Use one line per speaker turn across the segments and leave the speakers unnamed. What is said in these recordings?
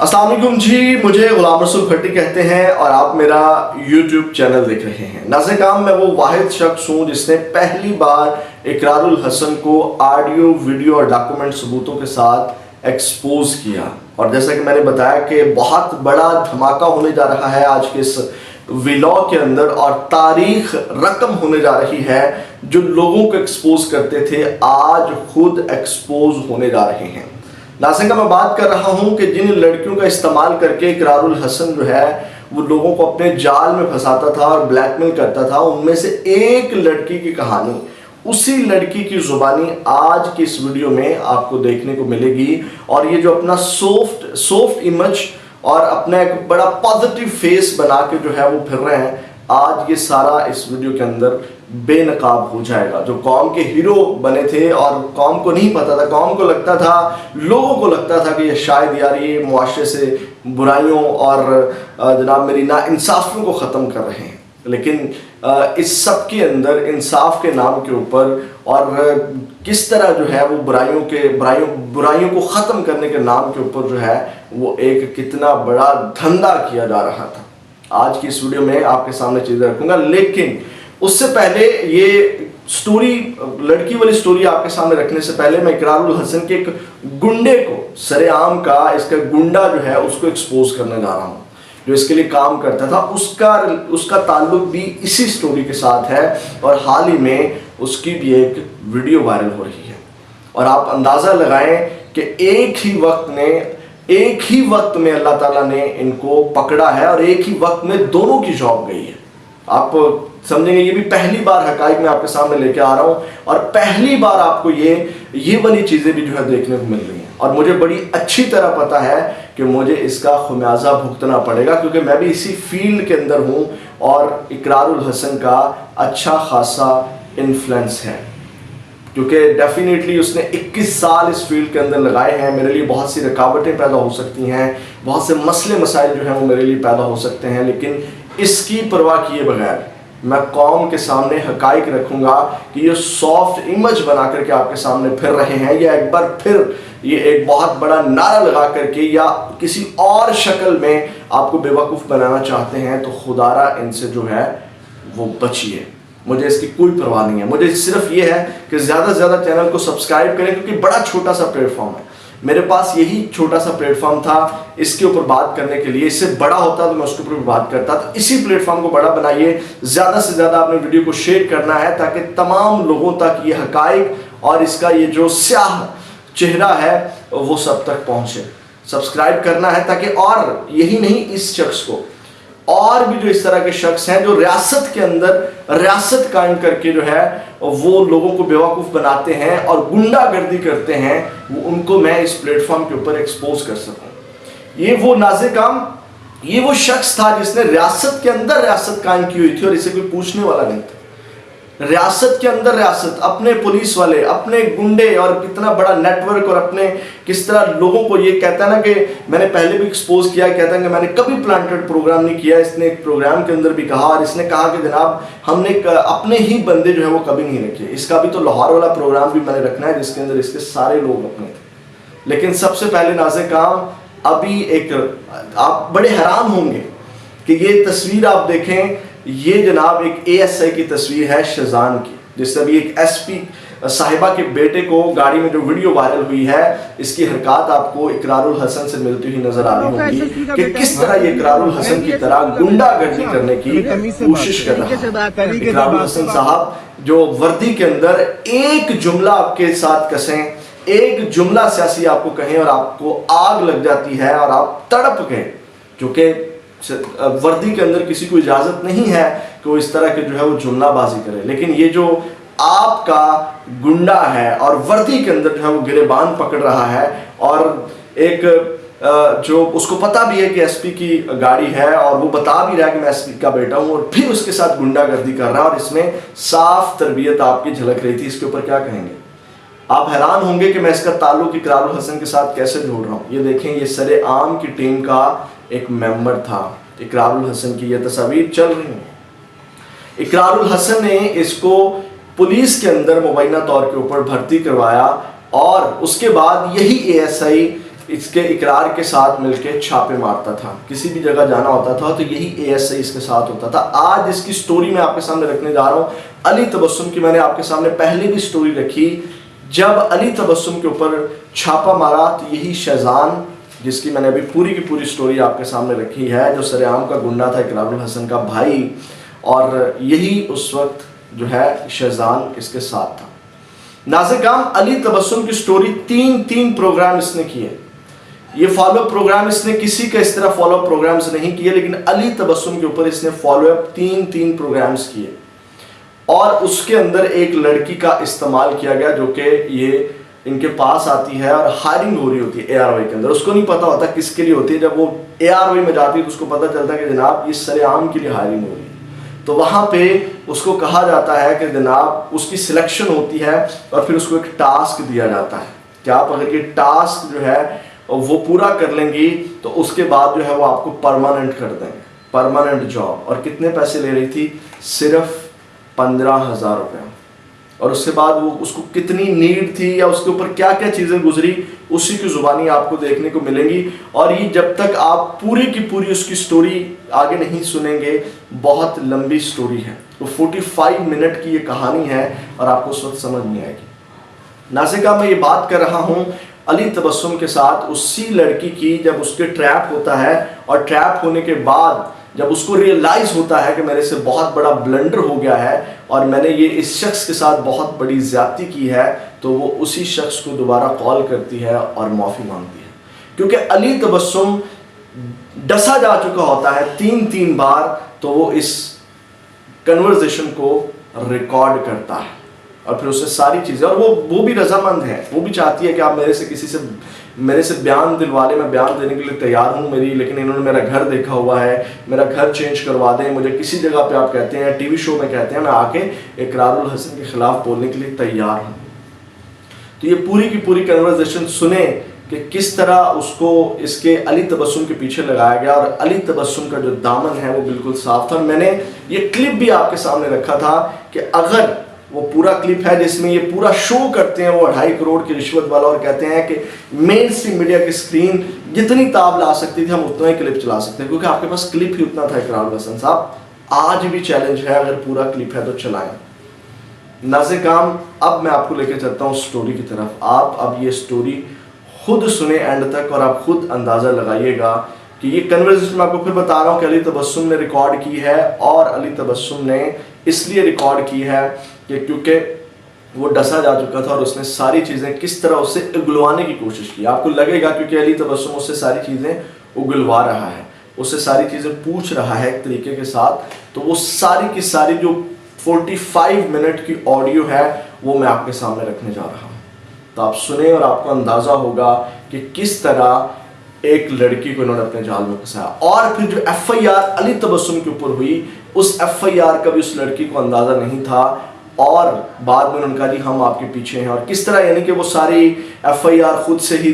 अस्सलाम वालेकुम जी, मुझे गुलाम रसूल भट्टी कहते हैं और आप मेरा YouTube चैनल देख रहे हैं। नाज़-ए-काम मैं वो वाहिद शख्स हूँ जिसने पहली बार इकरारुल हसन को ऑडियो, वीडियो और डॉक्यूमेंट सबूतों के साथ एक्सपोज किया। और जैसा कि मैंने बताया कि बहुत बड़ा धमाका होने जा रहा है आज के इस व्लॉग के अंदर, और तारीख रकम होने जा रही है। जो लोगों को एक्सपोज करते थे आज खुद एक्सपोज होने जा रहे हैं। नाज़रीन, मैं बात कर रहा हूं कि जिन लड़कियों का इस्तेमाल करके इकरारुल हसन जो है वो लोगों को अपने जाल में फंसाता था और ब्लैकमेल करता था, उनमें से एक लड़की की कहानी, उसी लड़की की जुबानी आज की इस वीडियो में आपको देखने को मिलेगी। और ये जो अपना सॉफ्ट इमेज और अपना एक बड़ा पॉजिटिव फेस बना के जो है वो फिर रहे हैं, आज ये सारा इस वीडियो के अंदर बेनकाब हो जाएगा। जो कौम के हीरो बने थे और कौम को नहीं पता था, कौम को लगता था, लोगों को लगता था कि ये शायद यार ये मुआशरे से बुराइयों और जनाब मेरी नाइंसाफियों को ख़त्म कर रहे हैं, लेकिन इस सब के अंदर इंसाफ के नाम के ऊपर और किस तरह जो है वो बुराइयों को ख़त्म करने के नाम के ऊपर जो है वो एक कितना बड़ा धंधा किया जा रहा था, आज की इस वीडियो में आपके सामने चीज़ें रखूंगा। लेकिन उससे पहले ये स्टोरी, लड़की वाली स्टोरी आपके सामने रखने से पहले मैं इकरारुल हसन के एक गुंडे को, सरेआम का इसका गुंडा जो है उसको एक्सपोज करने जा रहा हूँ, जो इसके लिए काम करता था। उसका ताल्लुक भी इसी स्टोरी के साथ है और हाल ही में उसकी भी एक वीडियो वायरल हो रही है। और आप अंदाज़ा लगाएं कि एक ही वक्त में अल्लाह ताला ने इनको पकड़ा है और एक ही वक्त में दोनों की जॉब गई है। आप समझेंगे ये भी पहली बार हकाइक में आपके सामने लेके आ रहा हूँ और पहली बार आपको ये वाली चीज़ें भी जो है देखने को मिल रही हैं। और मुझे बड़ी अच्छी तरह पता है कि मुझे इसका खुमियाजा भुगतना पड़ेगा, क्योंकि मैं भी इसी फील्ड के अंदर हूँ और इकरारुल हसन का अच्छा खासा इन्फ्लुएंस है, क्योंकि डेफिनेटली उसने 21 साल इस फील्ड के अंदर लगाए हैं। मेरे लिए बहुत सी रुकावटें पैदा हो सकती हैं, बहुत से मसले मसाइल जो हैं वो मेरे लिए पैदा हो सकते हैं, लेकिन इसकी परवाह किए बगैर मैं कौम के सामने हकाइक रखूंगा कि ये सॉफ्ट इमेज बना करके आपके सामने फिर रहे हैं, या एक बार फिर ये एक बहुत बड़ा नारा लगा करके या किसी और शक्ल में आपको बेवकूफ़ बनाना चाहते हैं, तो खुदारा इनसे जो है वो बचिए। मुझे इसकी कोई परवाह नहीं है, मुझे सिर्फ ये है कि ज़्यादा से ज़्यादा चैनल को सब्सक्राइब करें, क्योंकि बड़ा छोटा सा प्लेटफॉर्म है। मेरे पास यही छोटा सा प्लेटफॉर्म था इसके ऊपर बात करने के लिए, इससे बड़ा होता तो मैं उसके ऊपर भी बात करता। तो इसी प्लेटफॉर्म को बड़ा बनाइए, ज़्यादा से ज़्यादा आपने वीडियो को शेयर करना है ताकि तमाम लोगों तक ये हकाइक और इसका ये जो स्याह चेहरा है वो सब तक पहुँचे। सब्सक्राइब करना है ताकि, और यही नहीं, इस शख्स को और भी जो इस तरह के शख्स हैं जो रियासत के अंदर रियासत कायम करके जो है वो लोगों को बेवकूफ़ बनाते हैं और गुंडागर्दी करते हैं, वो उनको मैं इस प्लेटफॉर्म के ऊपर एक्सपोज कर सकूं। ये वो नाज़-ए-काम, ये वो शख्स था जिसने रियासत के अंदर रियासत कायम की हुई थी और इसे कोई पूछने वाला नहीं था। रियासत के अंदर रियासत, अपने पुलिस वाले, अपने गुंडे और कितना बड़ा नेटवर्क, और अपने किस तरह लोगों को ये कहता है ना कि मैंने पहले भी एक्सपोज किया, कहता है कि मैंने कभी प्लांटेड प्रोग्राम नहीं किया। इसने एक प्रोग्राम के अंदर भी कहा और इसने कहा कि जनाब हमने अपने ही बंदे जो है वो कभी नहीं रखे। इसका भी तो लाहौर वाला प्रोग्राम भी मैंने रखना है जिसके अंदर इसके सारे लोग अपने थे। लेकिन सबसे पहले नाज़-ए-काम, अभी एक आप बड़े हैरान होंगे कि ये तस्वीर आप देखें, ये जनाब एक ASI की तस्वीर है शहजान की, जिससे अभी एक SP साहिबा के बेटे को गाड़ी में जो वीडियो वायरल हुई है, इसकी हरकत आपको इकरारुल हसन से मिलती हुई नजर आ रही होगी कि किस तरह ये इकरारुल हसन की तरह गुंडागर्दी करने की कोशिश कर रहा है। इकरारुल हसन साहब जो वर्दी के अंदर एक जुमला आपके साथ कसें, एक जुमला सियासी आपको कहें और आपको आग लग जाती है और आप तड़प गए, जो कि वर्दी के अंदर किसी को इजाज़त नहीं है कि वो इस तरह के जो है वो जुमलाबाजी करे। लेकिन ये जो आपका गुंडा है और वर्दी के अंदर जो है वो गिरेबान पकड़ रहा है, और एक जो उसको पता भी है कि SP की गाड़ी है और वो बता भी रहा है कि मैं SP का बेटा हूँ, और फिर उसके साथ गुंडागर्दी कर रहा है, और इसमें साफ तरबियत आपकी झलक रही थी। इसके ऊपर क्या कहेंगे? आप हैरान होंगे कि मैं इसका ताल्लुक इकरारुल हसन के साथ कैसे जोड़ रहा हूँ। ये देखें, ये सरेआम की टीम का एक मेंबर था इकरारुल हसन की, ये तस्वीर चल रही है। इकरारुल हसन ने इसको पुलिस के अंदर मुबैना तौर के ऊपर भर्ती करवाया और उसके बाद यही ASI اس کے اقرار کے ساتھ مل کے چھاپے مارتا تھا. کسی بھی جگہ جانا ہوتا تھا تو یہی ASI اس کے ساتھ ہوتا تھا. آج اس کی سٹوری میں آپ کے سامنے رکھنے جا رہا ہوں. علی تبسم کی میں نے آپ کے سامنے پہلے بھی سٹوری رکھی. جب علی تبسم کے اوپر چھاپا مارا تو یہی شہزان, جس کی میں نے ابھی پوری کی پوری سٹوری آپ کے سامنے رکھی ہے, جو سرعام کا گنڈا تھا, اقرار الحسن کا بھائی, اور یہی اس وقت جو ہے شہزان اس کے ساتھ تھا. ناظرین کرام, علی تبسم کی سٹوری تین پروگرام اس نے کیے. یہ فالو اپ پروگرام اس نے کسی کا اس طرح فالو اپ پروگرامز نہیں کیے, لیکن علی تبسم کے اوپر اس نے فالو اپ تین پروگرامز کیے. اور اس کے اندر ایک لڑکی کا استعمال کیا گیا جو کہ یہ ان کے پاس آتی ہے اور ہائرنگ ہو رہی ہوتی ہے ARY کے اندر. اس کو نہیں پتا ہوتا کس کے لیے ہوتی ہے. جب وہ ARY میں جاتی ہے تو اس کو پتا چلتا ہے کہ جناب یہ سرعام کے لیے ہائرنگ ہو رہی ہے. تو وہاں پہ اس کو کہا جاتا ہے کہ جناب اس کی سلیکشن ہوتی ہے اور پھر اس کو ایک ٹاسک دیا جاتا ہے کہ آپ اگر یہ ٹاسک جو ہے وہ پورا کر لیں گی تو اس کے بعد جو ہے وہ آپ کو پرماننٹ کر دیں گے, پرماننٹ جاب. اور کتنے پیسے لے رہی تھی؟ صرف 15,000 روپے. اور اس کے بعد وہ اس کو کتنی نیڈ تھی یا اس کے اوپر کیا کیا چیزیں گزری, اسی کی زبانی آپ کو دیکھنے کو ملیں گی. اور یہ جب تک آپ پوری کی پوری اس کی سٹوری آگے نہیں سنیں گے, بہت لمبی سٹوری ہے. وہ 45 منٹ کی یہ کہانی ہے اور آپ کو اس وقت سمجھ نہیں آئے گی. ناظرین کرام, میں یہ بات کر رہا ہوں علی تبسم کے ساتھ اسی لڑکی کی, جب اس کے ٹریپ ہوتا ہے اور ٹریپ ہونے کے بعد جب اس کو ریئلائز ہوتا ہے کہ میرے سے بہت بڑا بلنڈر ہو گیا ہے اور میں نے یہ اس شخص کے ساتھ بہت بڑی زیادتی کی ہے, تو وہ اسی شخص کو دوبارہ کال کرتی ہے اور معافی مانگتی ہے. کیونکہ علی تبسم ڈسا جا چکا ہوتا ہے تین بار, تو وہ اس کنورزیشن کو ریکارڈ کرتا ہے اور پھر اسے ساری چیزیں, اور وہ بھی رضامند ہے, وہ بھی چاہتی ہے کہ آپ میرے سے بیان دلوا لیں, میں بیان دینے کے لیے تیار ہوں میری, لیکن انہوں نے میرا گھر دیکھا ہوا ہے, میرا گھر چینج کروا دیں, مجھے کسی جگہ پہ آپ کہتے ہیں ٹی وی شو میں کہتے ہیں, میں آ کے اقرار الحسن کے خلاف بولنے کے لیے تیار ہوں. تو یہ پوری کی پوری کنورزیشن سنیں کہ کس طرح اس کو اس کے علی تبسم کے پیچھے لگایا گیا, اور علی تبسم کا جو دامن ہے وہ بالکل صاف تھا. میں نے یہ کلپ بھی آپ کے سامنے رکھا تھا کہ اگر وہ پورا کلپ ہے جس میں یہ پورا شو کرتے ہیں وہ 2.5 کروڑ کی رشوت والا, اور کہتے ہیں کہ مین اسٹریم میڈیا کی اسکرین جتنی تاب لا سکتی تھی ہم اتنا ہی کلپ چلا سکتے ہیں, کیونکہ آپ کے پاس کلپ ہی اتنا تھا. اقرار الحسن صاحب, آج بھی چیلنج ہے, اگر پورا کلپ ہے تو چلائیں. ناظرین کرام, اب میں آپ کو لے کے چلتا ہوں سٹوری کی طرف. آپ اب یہ سٹوری خود سنیں اینڈ تک, اور آپ خود اندازہ لگائیے گا کہ یہ کنورسیشن میں آپ کو پھر بتا رہا ہوں کہ علی تبسم نے ریکارڈ کی ہے, اور علی تبسم نے اس لیے ریکارڈ کی ہے کہ کیونکہ وہ ڈسا جا چکا تھا اور اس نے ساری چیزیں کس طرح اسے اگلوانے کی کوشش کی. آپ کو لگے گا کیونکہ علی تبسم اس سے ساری چیزیں اگلوا رہا ہے, اس سے ساری چیزیں پوچھ رہا ہے ایک طریقے کے ساتھ, تو وہ ساری کی ساری جو 45 منٹ کی آڈیو ہے وہ میں آپ کے سامنے رکھنے جا رہا ہوں. تو آپ سنیں اور آپ کو اندازہ ہوگا کہ کس طرح ایک لڑکی کو انہوں نے اپنے جال میں پھنسایا. اور پھر جو FIR علی تبسم کے اوپر ہوئی, اس FIR کا بھی اس لڑکی کو اندازہ نہیں تھا, اور بعد میں انہوں نے کہا جی ہم آپ کے پیچھے ہیں. اور کس طرح یعنی کہ وہ ساری FIR خود سے ہی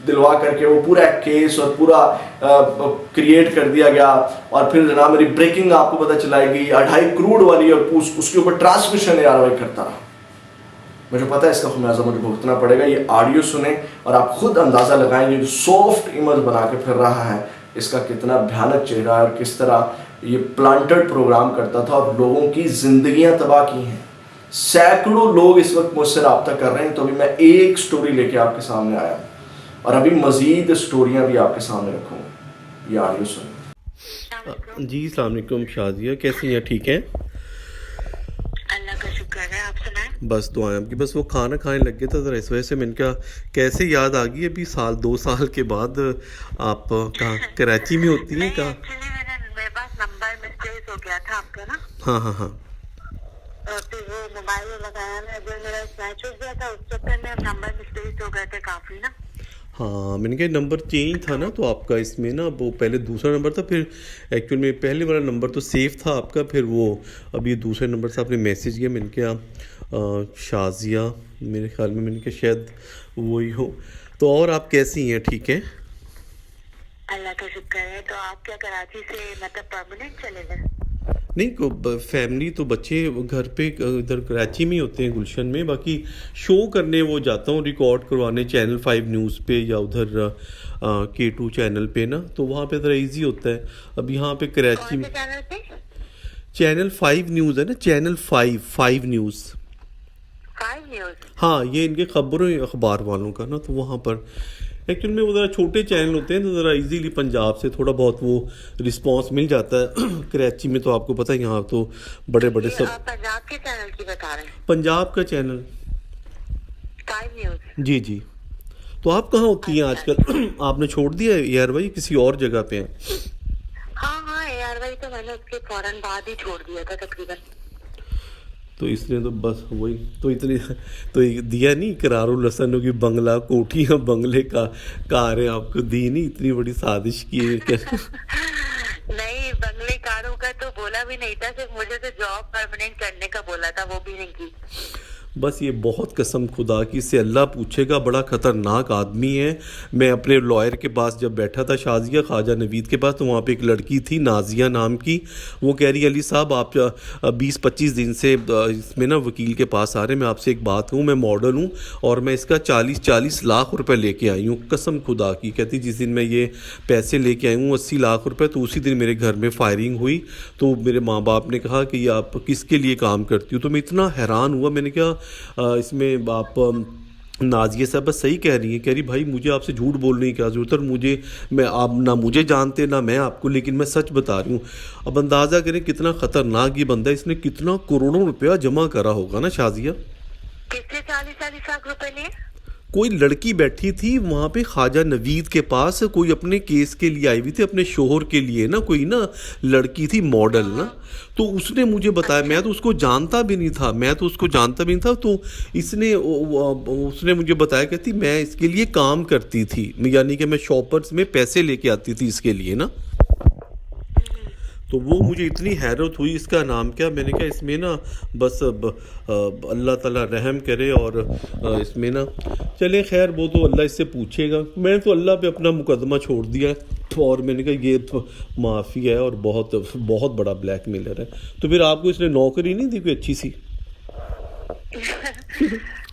دلوا کر کے وہ پورا کیس اور پورا کریٹ کر دیا گیا. اور پھر جناب میری بریکنگ آپ کو پتہ چلائی گئی 2.5 کروڑ والی, اور اس کے اوپر ٹرانسمیشن ARY کرتا رہا. مجھے پتا ہے اس کا خمیازہ مجھے بھگتنا پڑے گا. یہ آڈیو سنیں اور آپ خود اندازہ لگائیں گے جو سافٹ امیج بنا کے پھر رہا ہے اس کا کتنا بھیانک چہرہ ہے, اور کس طرح یہ پلانٹڈ پروگرام کرتا تھا اور لوگوں کی زندگیاں تباہ کی ہیں. سینکڑوں لوگ اس وقت مجھ سے رابطہ کر رہے ہیں. تو ابھی میں ایک سٹوری لے کے آپ کے سامنے آیا ہوں, اور ابھی مزید سٹوریاں بھی آپ کے سامنے رکھوں گا. یہ آڈیو سنیں.
جی السلام علیکم شازیہ, کیسی ہیں؟ ٹھیک ہیں؟
اللہ کا شکر ہے, آپ سنائیں.
بس دعائیں آپ کی. بس وہ کھانا کھانے لگ گئے تھا ذرا, اس وجہ سے میں نے کہا کیسے یاد آ گئی ابھی 2 سال کے بعد. آپ کہاں کراچی میں ہوتی ہیں کہاں؟
میرے پاس نمبر مسپلیس ہو گیا تھا آپ کا نا.
ہاں
پھر وہ موبائل لگایا میں, جو میرا اسنیچ ہو گیا تھا اس چکر میں نمبر مسپلیس ہو گئے تھے کافی نا.
ہاں میں نے کہا نمبر چینج تھا نا, تو آپ کا اس میں نا وہ پہلے دوسرا نمبر تھا, پھر ایکچوئل میں پہلے والا نمبر تو سیف تھا آپ کا, پھر وہ اب یہ دوسرے نمبر سے آپ نے میسیج کیا. میں نے کہا شازیہ, میرے خیال میں نے کہا شاید وہی ہو. تو اور آپ کیسی ہیں؟ ٹھیک ہے
اللہ کا شکر ہے. تو آپ کیا کراچی سے مطلب پرماننٹ چلے گئے؟
नहीं, फैमिली तो बच्चे घर पे इधर कराची में ही होते हैं, गुलशन में। बाकी शो करने वो जाता हूँ रिकॉर्ड करवाने चैनल 5 न्यूज़ पे या उधर K2 चैनल पे ना, तो वहाँ पे ज़रा इजी होता है। अब यहाँ पे कराची
कौन
में
से चैनल पे?
चैनल 5 न्यूज़ है ना, चैनल 5 न्यूज़।
5 न्यूज।
हाँ, ये इनके खबरों अखबार वालों का ना, तो वहाँ पर एक्चुअल में वो ज़रा छोटे चैनल होते हैं, तो ज़रा इजीली पंजाब से थोड़ा बहुत वो रिस्पांस मिल जाता है। कराची में तो आपको पता है यहाँ तो बड़े बड़े सब।
आप पंजाब के चैनल की बता रहे हैं?
पंजाब का चैनल
5 न्यूज।
जी जी। तो आप कहाँ होती हैं आजकल? आपने छोड़ दिया है यार भाई, किसी और जगह पे हैं?
हाँ ARY तो मैंने उसके फौरन बाद ही छोड़ दिया था तकरीबन।
तो इसने तो बस वही तो इतनी तो ये दिया नहीं इकरारुल हसन की बंगला कोठियाँ बंगले का कारें आपको दी नहीं, इतनी बड़ी साजिश की है क्या?
नहीं, बंगले कारों का तो बोला भी नहीं था, सिर्फ मुझे तो जॉब परमानेंट करने का बोला था, वो भी नहीं की।
बस ये बहुत कसम खुदा की, इससे अल्लाह पूछेगा, बड़ा ख़तरनाक आदमी है। मैं अपने लॉयर के पास जब बैठा था शाजिया ख्वाजा नवीद के पास, तो वहाँ पे एक लड़की थी नाजिया नाम की, वो कह रही अली साहब आप 20-25 दिन से इसमें ना वकील के पास आ रहे हैं, मैं आपसे एक बात कहूँ, मैं मॉडल हूँ और मैं इसका 40 लाख रुपए लेके आई हूँ, कसम खुदा की। कहती जिस दिन मैं ये पैसे लेके आई हूँ 80 लाख रुपए, तो उसी दिन मेरे घर में फायरिंग हुई। तो मेरे माँ बाप ने कहा कि ये आप किसके लिए काम करती हो? तो मैं इतना हैरान हुआ, मैंने कहा इसमें आप नाजिया साहब बस सही कह रही हैं। कह रही भाई मुझे आपसे झूठ बोलने की क्या ज़रूरत है, मुझे मैं आप ना मुझे जानते ना मैं आपको, लेकिन मैं सच बता रही हूँ। अब अंदाज़ा करें कितना ख़तरनाक ये बंदा है, इसने कितना करोड़ों रुपया जमा करा होगा ना शाजिया।
कितने 40 लाख रुपए लिए?
कोई लड़की बैठी थी वहाँ पे ख्वाजा नवीद के पास, कोई अपने केस के लिए आई हुई थी, अपने शोहर के लिए ना, कोई ना लड़की थी मॉडल ना, तो उसने मुझे बताया, मैं तो उसको जानता भी नहीं था, तो इसने उसने मुझे बताया, कहती मैं इसके लिए काम करती थी, यानी कि मैं शॉपर्स में पैसे लेके आती थी इसके लिए ना। तो वो मुझे इतनी हैरत हुई, इसका नाम क्या? मैंने कहा इसमें ना बस अल्लाह ताला रहम करे और इसमें ना चले, खैर वो तो अल्लाह इससे पूछेगा। मैंने तो अल्लाह पे अपना मुकदमा छोड़ दिया और मैंने कहा ये तो माफ़ी है और बहुत बहुत बड़ा ब्लैकमेलर है। तो फिर आपको इसने नौकरी नहीं दी कोई अच्छी सी?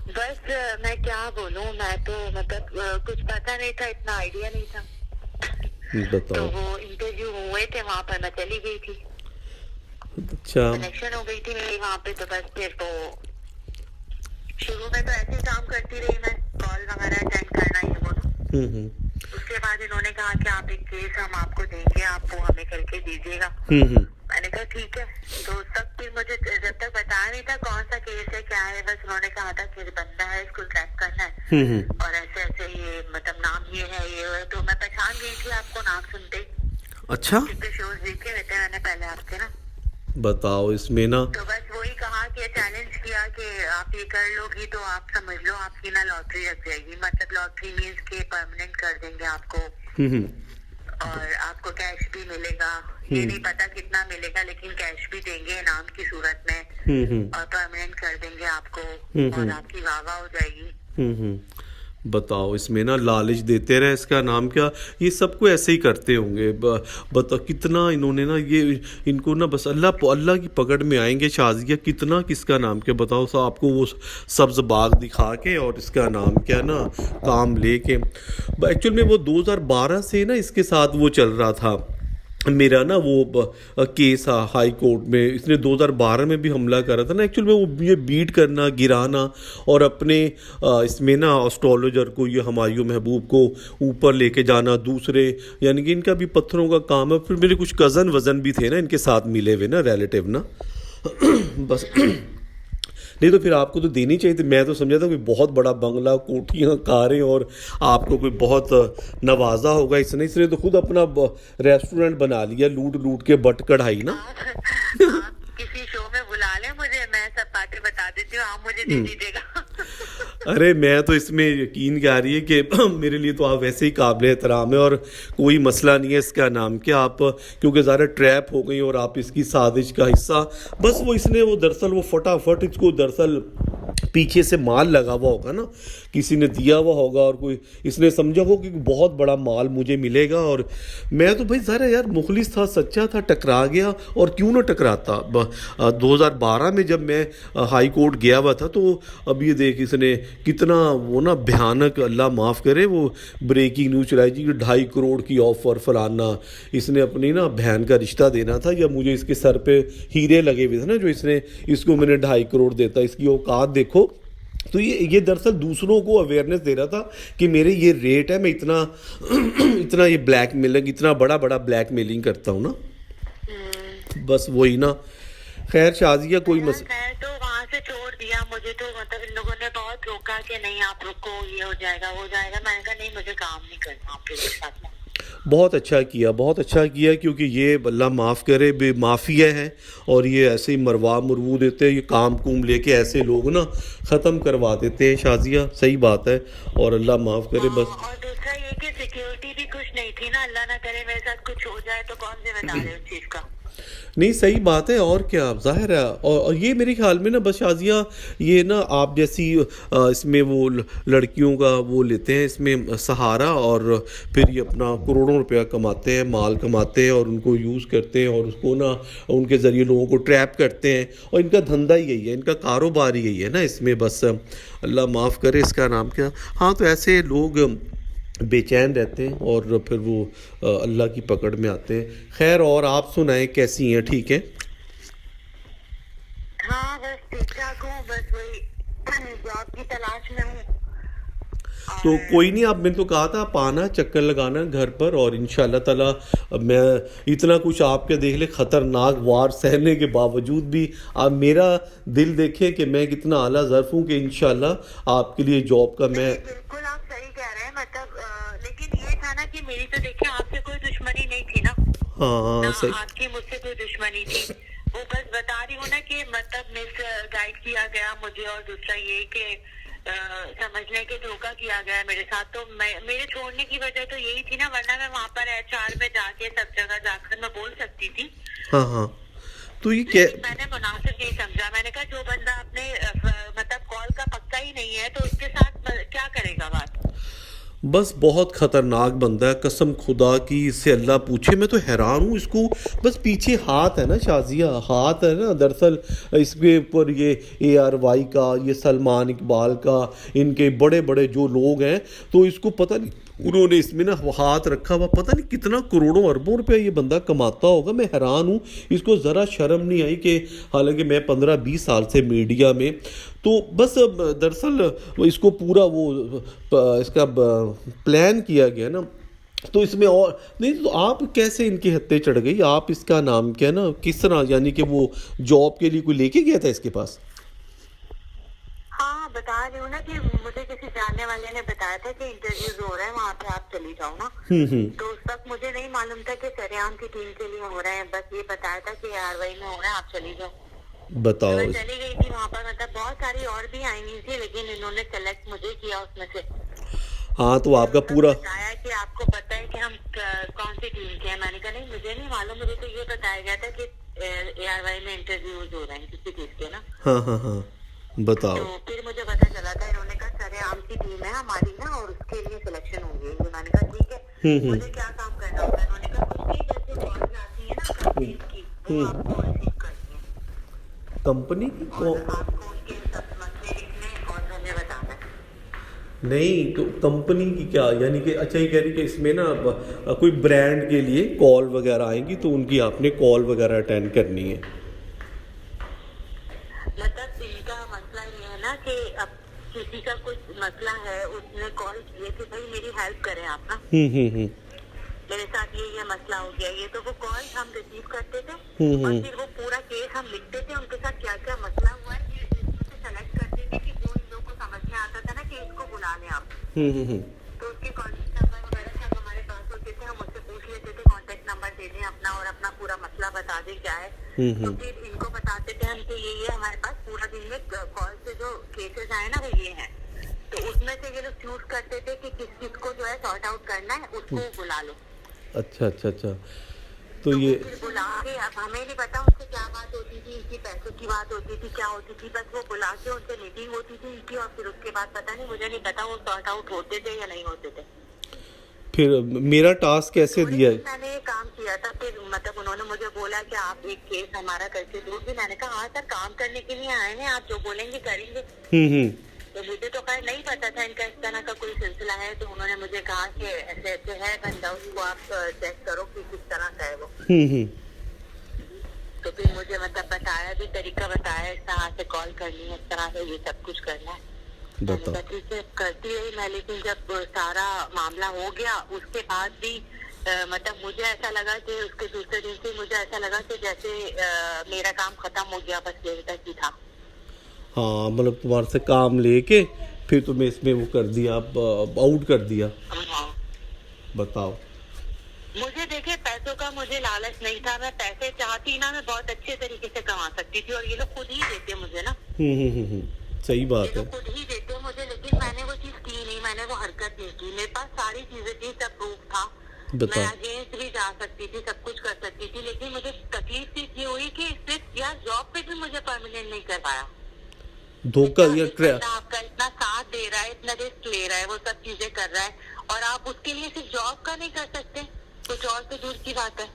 बस मैं क्या बोलूं, मैं तो मतलब कुछ पता नहीं था, इतना आइडिया नहीं था।
बताओ।
तो वो इंटरव्यू हुए थे, वहाँ पर मैं चली गई थी,
अच्छा
सिलेक्शन हो गई थी मेरी वहाँ पे। तो बस फिर तो शुरू में तो ऐसे ही काम करती रही मैं, कॉल वगैरह अटेंड करना ये वो। उसके बाद इन्होंने कहा कि आप एक केस हम आपको देंगे, आप वो हमें करके दीजिएगा। मैंने कहा ठीक है। तो उस तक फिर मुझे जब तक बताया नहीं था कौन सा केस है क्या है, बस उन्होंने कहा था कि बंदा है, इसको ट्रैक करना है और ऐसे ऐसे ये मतलब नाम ये है। तो मैं पहचान गई थी आपको नाम सुनते।
अच्छा,
कितने शोज देखे रहते हैं मैंने पहले आपके ना।
बताओ इसमें ना।
तो बस वही कहा कि चैलेंज किया कि आप ये कर लोगी तो आप समझ लो आपकी ना लॉटरी लग जाएगी, मतलब लॉटरी मीन्स के परमानेंट कर देंगे आपको और आपको कैश भी मिलेगा। ये नहीं पता कितना मिलेगा, लेकिन कैश भी देंगे इनाम की सूरत में और परमानेंट कर देंगे आपको और आपकी वाह वाह हो जाएगी।
बताओ इसमें ना लालच देते रहे, इसका नाम क्या? ये सबको ऐसे ही करते होंगे। बताओ कितना इन्होंने ना ये इनको ना बस अल्लाह की पकड़ में आएंगे। शाजिया कितना किसका नाम क्या बताओ, आपको वो सब्ज बाग दिखा के और इसका नाम क्या ना काम लेके। एक्चुअल में वो 2012 से ना इसके साथ वो चल रहा था मेरा ना वो केस हाई कोर्ट में। इसने 2012 में भी हमला करा था ना। एक्चुअल में वो ये बीट करना, गिराना और अपने इसमें ना एस्ट्रोलॉजर को, ये हुमायूं महबूब को ऊपर लेके जाना दूसरे, यानी कि इनका भी पत्थरों का काम है। फिर मेरे कुछ कज़न वज़न भी थे ना इनके साथ मिले हुए ना, रिलेटिव ना बस नहीं तो फिर आपको तो देनी चाहिए थी। मैं तो समझा था कोई बहुत बड़ा बंगला, कोठियाँ, कारें और आपको कोई बहुत नवाजा होगा इसने तो खुद अपना रेस्टोरेंट बना लिया लूट के बट कढ़ाई ना।
किसी शो में बुला ले मुझे, मैं सब बातें बता देती हूँ, आप मुझे दे दीजिएगा।
ارے میں تو اس میں یقین کیا رہی ہے کہ میرے لیے تو آپ ویسے ہی قابل احترام ہے اور کوئی مسئلہ نہیں ہے اس کا نام کہ آپ کیونکہ ذرا ٹریپ ہو گئی اور آپ اس کی سازش کا حصہ بس وہ اس نے وہ دراصل وہ فٹافٹ اس کو دراصل پیچھے سے مال لگا ہوا ہوگا نا کسی نے دیا ہوا ہوگا اور کوئی اس نے سمجھا ہو کہ بہت بڑا مال مجھے ملے گا اور میں تو بھائی ذرا یار مخلص تھا سچا تھا ٹکرا گیا اور کیوں نہ ٹکراتا 2012 میں جب میں ہائی کورٹ گیا ہوا تھا تو اب یہ دیکھ اس نے کتنا وہ نا بھیانک اللہ معاف کرے وہ بریکنگ نیوز چلائی جی کہ 2.5 کروڑ کی آفر فلانا اس نے اپنی نا بہن کا رشتہ دینا تھا یا مجھے اس کے سر پہ ہیرے لگے ہوئے تھے نا جو اس نے اس کو میں نے 2.5 کروڑ دیتا اس کی اوقات دیکھو تو یہ دراصل دوسروں کو اویئرنیس دے رہا تھا کہ میرے یہ ریٹ ہے میں اتنا یہ بلیک میلنگ اتنا بڑا بلیک میلنگ کرتا ہوں نا بس وہی نا خیر شازیہ کوئی
میں تو وہاں سے چھوڑ دیا مجھے تو مطلب ان لوگوں نے بہت روکا کہ نہیں آپ رکو یہ ہو جائے گا وہ ہو جائے گا میں نے کہا نہیں مجھے کام نہیں کرنا آپ کے ساتھ میں
بہت اچھا کیا کیونکہ یہ اللہ معاف کرے بے مافیا ہے اور یہ ایسے ہی مرو دیتے ہیں یہ کام لے کے ایسے لوگ نا ختم کروا دیتے ہیں شازیہ صحیح بات ہے اور اللہ معاف کرے بس
اور دوسرا یہ کہ سیکیورٹی بھی کچھ نہیں تھی نا اللہ نہ کرے میرے ساتھ کچھ ہو جائے تو کون ذمہ دار ہے اس چیز کا
نہیں صحیح بات ہے اور کیا ظاہر ہے اور یہ میرے خیال میں نا بس شازیہ یہ نا آپ جیسی اس میں وہ لڑکیوں کا وہ لیتے ہیں اس میں سہارا اور پھر یہ اپنا کروڑوں روپیہ کماتے ہیں مال کماتے ہیں اور ان کو یوز کرتے ہیں اور اس کو نا ان کے ذریعے لوگوں کو ٹریپ کرتے ہیں اور ان کا دھندا ہی یہی ہے ان کا کاروبار ہی یہی ہے نا اس میں بس اللہ معاف کرے اس کا نام کیا ہاں تو ایسے لوگ بے چین رہتے ہیں اور پھر وہ اللہ کی پکڑ میں آتے ہیں خیر اور آپ سنائیں کیسی ہیں ٹھیک ہیں
ہاں بس ٹھیک ٹھاک ہوں بس وہی جاب کی تلاش میں ہوں
تو کوئی نہیں آپ میں تو کہا تھا آپ آنا چکر لگانا گھر پر اور انشاءاللہ تعالیٰ میں اتنا کچھ آپ کے دیکھ لیں خطرناک وار سہنے کے باوجود بھی آپ میرا دل دیکھیں کہ میں کتنا اعلیٰ ظرف ہوں کہ انشاءاللہ آپ کے لیے جاب کا میں
بالکل آپ صحیح کہہ رہے ہیں مطلب لیکن یہ تھا نا کہ میری تو دیکھیں آپ سے کوئی دشمنی نہیں تھی نا
ہاں صحیح
آپ کی مجھ سے کوئی دشمنی تھی وہ بس بتا رہی ہوں نا کہ مطلب مس گائیڈ کیا گیا مجھے اور دوسرا یہ کہ سمجھنے کے دھوکہ کیا گیا میرے ساتھ تو میرے چھوڑنے کی وجہ تو یہی تھی نا ورنہ میں وہاں پر HR میں جا کے سب جگہ جا کر میں بول سکتی تھی
ہاں تو یہ
میں نے مناسب نہیں سمجھا میں نے کہا جو بندہ اپنے مطلب کال کا پکا ہی نہیں ہے تو اس کے ساتھ کیا کرے گا بات
بس بہت خطرناک بندہ ہے قسم خدا کی اس سے اللہ پوچھے میں تو حیران ہوں اس کو بس پیچھے ہاتھ ہے نا شازیہ ہاتھ ہے نا دراصل اس کے اوپر یہ ARY کا یہ سلمان اقبال کا ان کے بڑے بڑے جو لوگ ہیں تو اس کو پتہ نہیں انہوں نے اس میں نا ہاتھ رکھا ہوا پتہ نہیں کتنا کروڑوں اربوں روپے یہ بندہ کماتا ہوگا میں حیران ہوں اس کو ذرا شرم نہیں آئی کہ حالانکہ میں 15-20 سال سے میڈیا میں تو بس دراصل اس کو پورا وہ اس کا پلان کیا گیا نا تو اس میں اور نہیں تو آپ کیسے ان کے ہتھے چڑھ گئی آپ اس کا نام کیا نا کس طرح یعنی کہ وہ جاب کے لیے کوئی لے کے گیا تھا اس کے پاس
ہاں بتا رہی ہوں نا کہ مجھے کسی جاننے والے نے بتایا تھا کہ انٹرویوز ہو رہے ہیں وہاں پہ آپ چلی جاؤ نا تو اس وقت مجھے نہیں معلوم تھا کہ سریام کی ٹیم کے لیے ہو رہے ہیں بس یہ بتایا تھا کہ ARY میں ہو رہے ہیں آپ چلی جاؤ
بتاؤ
میں چلی گئی تھی وہاں پر مطلب بہت ساری اور بھی آئی ہوئی تھی لیکن انہوں نے سلیکٹ مجھے کیا اس میں سے
ہاں تو آپ کا پورا
بتایا کہ آپ کو پتہ ہے کہ ہم کون سی ٹیم کے ہیں میں نے کہا نہیں مجھے نہیں معلوم مجھے تو یہ بتایا گیا تھا کہ ARY میں انٹرویوز ہو رہے ہیں کسی چیز کے نا
ہاں بتاؤ
تو پھر مجھے پتا چلا تھا انہوں نے کہا سریام کی ٹیم ہے ہماری نا اور اس کے لیے سلیکشن ہوگی میں نے کہا ٹھیک ہے مجھے کیا کام کرنا ہوگا انہوں نے کہا کچھ نہیں جیسے کالز آتی ہیں نا کمپنی کی وہ آپ کو ریسیو کرنی ہے
کمپنی کی
آپ کو ان کے سب مسئلے لکھنے اور ہمیں بتانا ہے
نہیں تو کمپنی کی کیا یعنی کہ اچھا یہ کہہ رہی کہ اس میں نا کوئی برانڈ کے لیے کال وغیرہ آئیں گی تو ان کی آپ نے کال وغیرہ اٹینڈ کرنی ہے
مطلب ان کا مسئلہ یہ ہے نا کہ اب کسی کا کچھ مسئلہ ہے اس نے کال کیے کہ بھائی میری ہیلپ کریں آپ نا میرے ساتھ یہ مسئلہ ہو گیا یہ تو وہ کال ہم ریسیو کرتے تھے اور پھر وہ پورا کیس ہم لکھتے تھے ان کے ساتھ کیا کیا مسئلہ ہوا ہے پھر اس میں سے سلیکٹ کرتے تھے کہ جو ان لوگوں کو سمجھ میں آتا تھا نا کہ اس کو بلا لیں آپ تو اس کے کانٹیکٹ نمبر وغیرہ سب ہمارے پاس ہوتے تھے ہم اس سے پوچھ لیتے تھے کانٹیکٹ نمبر دے دیں اپنا اور اپنا پورا مسئلہ بتا دیں کیا ہے تو پھر ان کو بتاتے تھے ہم کہ یہ ہمارے پاس پورا دن میں کال سے جو کیسز آئے نا وہ یہ ہیں तो उसमें से ये लोग चूज करते थे कि किस किस को जो है सॉर्ट आउट करना है, उसको बुला लो।
अच्छा अच्छा अच्छा, तो ये
फिर बुला के, अब हमें नहीं पता उनसे क्या बात होती थी, इनकी पैसों की बात होती थी, क्या होती थी, बस वो बुला के उनसे मीटिंग होती थी इनकी, और फिर उसके बाद पता नहीं, मुझे नहीं पता वो सॉर्ट आउट होते थे या नहीं होते थे।
फिर मेरा टास्क कैसे दिया?
मैंने ये काम किया था, फिर मतलब उन्होंने मुझे बोला कि आप एक केस हमारा करके दोगे। मैंने कहा हाँ सर, काम करने के लिए आए हैं, आप जो बोलेंगे करेंगे। तो मुझे तो खैर नहीं पता था इनका इस तरह का कोई सिलसिला है, तो उन्होंने मुझे कहा कि ऐसे ऐसे है बंदा, उसको आप चेक करो कि किस तरह का है वो। तो फिर मुझे मतलब बताया भी, तरीका बताया, इस तरह से कॉल करनी है, इस तरह से ये सब कुछ करना है।
बताओ।
ठीक है, करती रही मैं, लेकिन जब सारा मामला हो गया उसके बाद भी मतलब मुझे ऐसा लगा कि उसके दूसरे दिन से मुझे ऐसा लगा कि जैसे मेरा काम खत्म हो गया, बस यही तक ही था।
हाँ, मतलब तुम्हारे से काम लेके फिर तुम्हें इसमें वो कर दिया, आउट कर दिया।
हाँ।
बताओ।
मुझे देखिए, पैसों का मुझे लालच नहीं था, मैं पैसे चाहती ना मैं बहुत अच्छे तरीके से कमा सकती थी, और ये लोग खुद ही देते मुझे ना।
सही बात है।
खुद ही देते मुझे, लेकिन मैंने वो चीज की नहीं, मैंने वो हरकत नहीं की। मेरे पास सारी चीजें थी, सब प्रूफ था, मैं अगेंस्ट भी जा सकती थी, सब कुछ कर सकती थी, लेकिन मुझे तकलीफ ये हुई कि सिर्फ यार जॉब पे भी मुझे परमानेंट नहीं कर पाया।
धोखा या
आपका इतना साथ दे रहा है, इतना रिस्क ले रहा है, वो सब चीजें कर रहा है, और आप उसके लिए सिर्फ जॉब का नहीं कर सकते, कुछ और तो दूर की बात है।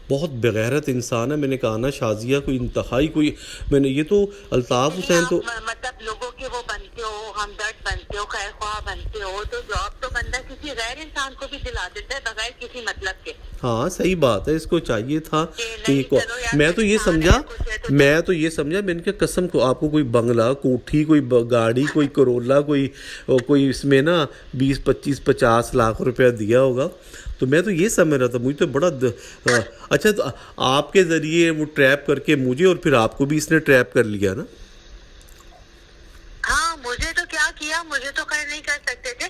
बहुत बेगैरत इंसान है। मैंने कहा ना शाजिया कोई इंतहाई कोई, मैंने ये तो अल्ताफ हुसैन तो
मतलब लोगों के वो बनते हो, हमदर्द बनते हो, खैर ख्वाह बनते हो, तो जॉब तो बंदा किसी गैर इंसान को भी दिला देता है बगैर किसी मतलब के।
हाँ सही बात है, इसको चाहिए था कि मैं तो ये समझा मैंने कहा कसम को आपको कोई बंगला, कोठी, कोई गाड़ी, कोई करोला, कोई इसमें ना 20, 25, 50 लाख रुपया दिया होगा, तो मैं तो ये समझ रहा था। मुझे तो बड़ा अच्छा, तो आपके ज़रिए वो ट्रैप करके मुझे और फिर आपको भी इसने ट्रैप कर लिया ना?
हाँ, मुझे तो क्या किया, मुझे तो खैर नहीं कर सकते थे,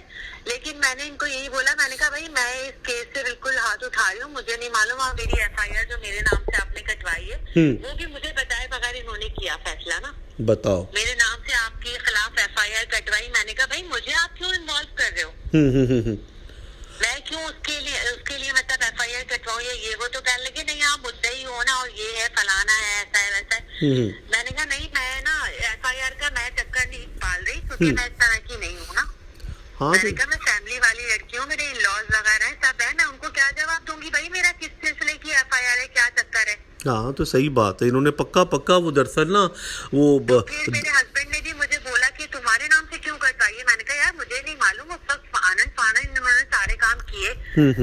लेकिन मैंने इनको यही बोला, मैंने कहा भाई मैं इस केस से बिल्कुल हाथ उठा रही हूँ, मुझे नहीं मालूम, और मेरी FIR जो मेरे नाम से आपने कटवाई है वो भी मुझे बताए बगैर इन्होंने किया फैसला ना।
बताओ।
मेरे नाम से आपके खिलाफ FIR कटवाई, मैंने कहा भाई मुझे आप क्यों इन्वॉल्व कर रहे हो, मैं क्यों उसके लिए मतलब FIR कटवाऊं या ये वो। तो कहने लगे नहीं आप मुद्दई हो ना, और ये है फलाना है, ऐसा है वैसा है। मैंने कहा नहीं, मैं ना FIR का मैं चक्कर नहीं पाल रही, क्योंकि मैं इस तरह की नहीं हूँ ना।
हाँ,
मैंने कहा मैं फैमिली वाली लड़की हूँ, मेरे इन-लॉज वगैरह हैं, सब है, मैं उनको क्या जवाब दूंगी भाई, मेरा किस सिलसिले की FIR है, क्या चक्कर है।
हाँ तो सही बात है, इन्होंने पक्का वो दरअसल ना वो
फिर मेरे हस्बैंड ने भी मुझे बोला कि तुम्हारे नाम से क्यों कटवाई है। मैंने कहा यार मुझे नहीं मालूम, उस वक्त आनंद इन्होंने सारे काम किए,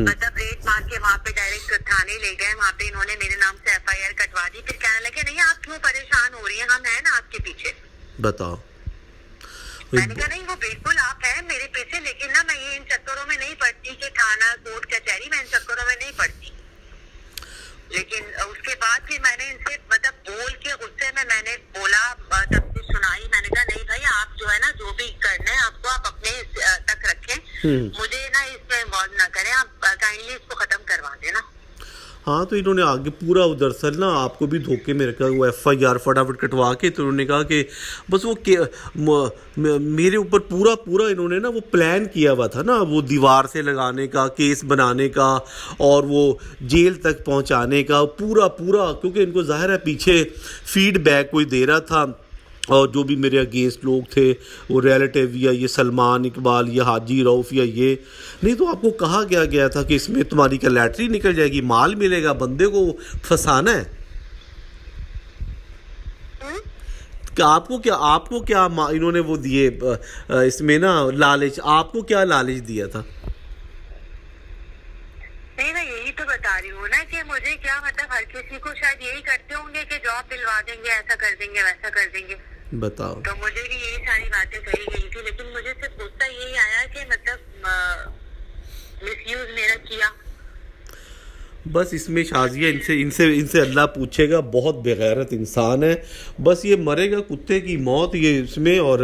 मतलब रेट मार के वहाँ पे डायरेक्ट थाने ले गए, वहाँ पे इन्होंने मेरे नाम से FIR कटवा दी। फिर कहने लगे नहीं आप क्यों परेशान हो रही हैं, हम है ना आपके पीछे।
बताओ।
मैंने कहा नहीं, वो बिल्कुल आप हैं मेरे पीछे, लेकिन ना मैं ये इन चक्करों में नहीं पड़ती कि थाना कोर्ट कचहरी, मैं इन चक्करों में नहीं पड़ती। लेकिन उसके बाद फिर मैंने इनसे मतलब बोल के गुस्से में मैंने बोला, सब कुछ सुनाई। मैंने कहा नहीं भाई, आप जो है ना जो भी करना है आपको, आप अपने तक रखें, मुझे ना इसमें इन्वॉल्व ना करें, आप काइंडली इसको खत्म करवा देना।
हाँ तो इन्होंने आगे पूरा दरअसल ना आपको भी धोखे में रखा, वो FIR फटाफट कटवा के, तो उन्होंने कहा कि बस वो मेरे ऊपर पूरा इन्होंने ना वो प्लान किया हुआ था ना, वो दीवार से लगाने का, केस बनाने का, और वो जेल तक पहुंचाने का पूरा, क्योंकि इनको ज़ाहिर है पीछे फीडबैक कोई दे रहा था, और जो भी मेरे अगेंस्ट लोग थे वो रिलेटिव या ये सलमान इकबाल या हाजी रऊफ़ या ये, नहीं तो आपको कहा गया था कि इसमें तुम्हारी क्या लैटरी निकल जाएगी, माल मिलेगा, बंदे को फंसाना है। आपको क्या इन्होंने वो दिए इसमें ना लालच, आपको क्या लालच दिया था?
नहीं, मैं यही तो बता रही हूँ ना कि मुझे क्या मतलब, हर किसी को शायद यही करते होंगे कि जॉब दिलवा देंगे, ऐसा कर देंगे, वैसा कर देंगे।
बताओ।
तो मुझे भी यही सारी बातें कही गई थी, लेकिन मुझे सिर्फ गुस्सा यही आया कि मतलब मिसयूज मेरा किया।
बस इसमें शाजिया इनसे अल्लाह पूछेगा, बहुत बेगैरत इंसान है, बस ये मरेगा कुत्ते की मौत ये इसमें। और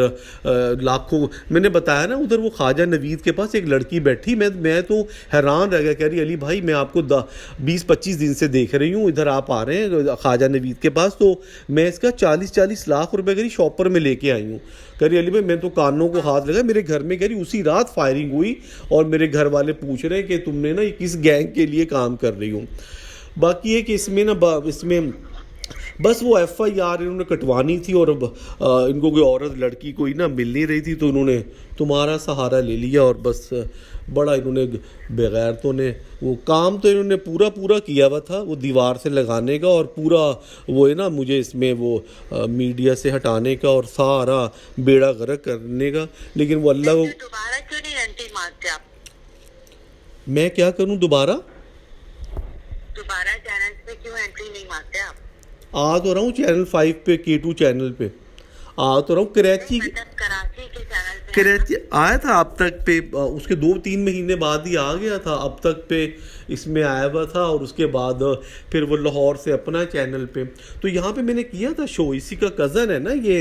लाखों मैंने बताया ना, उधर वो ख्वाजा नवीद के पास एक लड़की बैठी, मैं तो हैरान रह गया, कह रही अली भाई मैं आपको 20-25 दिन से देख रही हूँ, इधर आप आ रहे हैं ख्वाजा नवीद के पास, तो मैं इसका 40-40 लाख रुपए कह रही शॉपर में लेके आई हूँ। कह रही अली भाई मैं तो कानों को हाथ लगा, मेरे घर में कह रही उसी रात फायरिंग हुई और मेरे घर वाले पूछ रहे हैं कि तुमने ना किस गैंग के लिए काम कर रही हूँ। बाकी है कि इसमें ना इसमें बस वो FIR इन्होंने कटवानी थी और इनको कोई औरत लड़की कोई ना मिल नहीं रही थी, तो इन्होंने तुम्हारा सहारा ले लिया और बस बड़ा इन्होंने बेगैरतों ने वो काम तो इन्होंने पूरा किया हुआ था, वो दीवार से लगाने का और पूरा वो है ना मुझे इसमें वो मीडिया से हटाने का और सारा बेड़ा गर्क करने का, लेकिन वो अल्लाह को।
दोबारा क्यों नहीं एंट्री मारते आप?
मैं क्या करूं दोबारा
चैनल पे क्यों एंट्री नहीं मारते आप?
आ तो रहा हूँ चैनल 5 पे, K2 चैनल पे आ तो रहा हूँ। कराची
कराची के चैनल पे
कराची आया था अब तक पे, उसके 2-3 महीने बाद ही आ गया था, अब तक पे इसमें आया हुआ था और उसके बाद फिर वो लाहौर से अपना चैनल पे। तो यहाँ पे मैंने किया था शो, इसी का कज़न है ना ये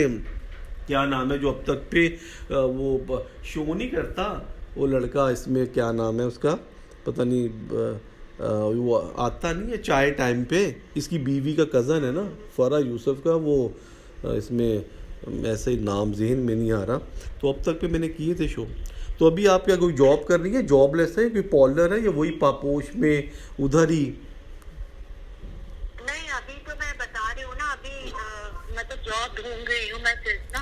क्या नाम है जो अब तक पे वो शो नहीं करता वो लड़का, इसमें क्या नाम है उसका पता नहीं, वो आता नहीं है चाय टाइम पे, इसकी बीवी का कज़न है ना फरा यूसुफ का, वो इसमें ऐसे ही नाम जहन में नहीं आ रहा। तो अब तक पे मैंने किए थे शो। तो अभी आप क्या कोई जॉब कर रही है, जॉबलेस है, कोई पार्लर है या वही पापोश में उधर ही?
नहीं अभी तो मैं बता रही हूँ ना, अभी मैं तो जॉब ढूंढ रही हूँ मैं सिर्फ ना।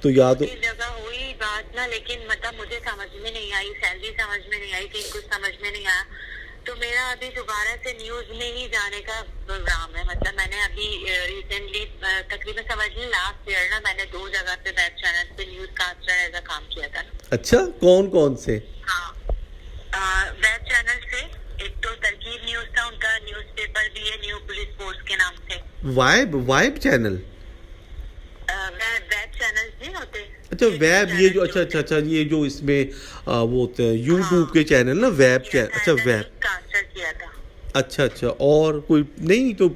तो या तो
जगह हुई बात ना, लेकिन मतलब मुझे समझ में नहीं आई, सैलरी समझ में नहीं आई, कहीं कुछ समझ में नहीं आया, तो मेरा अभी दोबारा से न्यूज में ही जाने का प्रोग्राम है। मतलब मैंने अभी रिसेंटली तकरीबन समझ ली लास्ट ईयर ना, मैंने 2 जगह पे वेब चैनल पे न्यूज कास्टर ऐसा काम किया था।
अच्छा कौन से?
हाँ वेब चैनल से, एक तो तरकीब न्यूज था, उनका न्यूज़पेपर भी है न्यू पुलिस फोर्स के नाम से।
Vibe channel?
वेब चैनल नहीं होते?
अच्छा वेब, ये जो अच्छा ये जो इसमें वो होते हैं यूट्यूब के चैनल ना, वेब चैनल। अच्छा वेब
कास्टर किया था।
अच्छा और कोई नहीं तो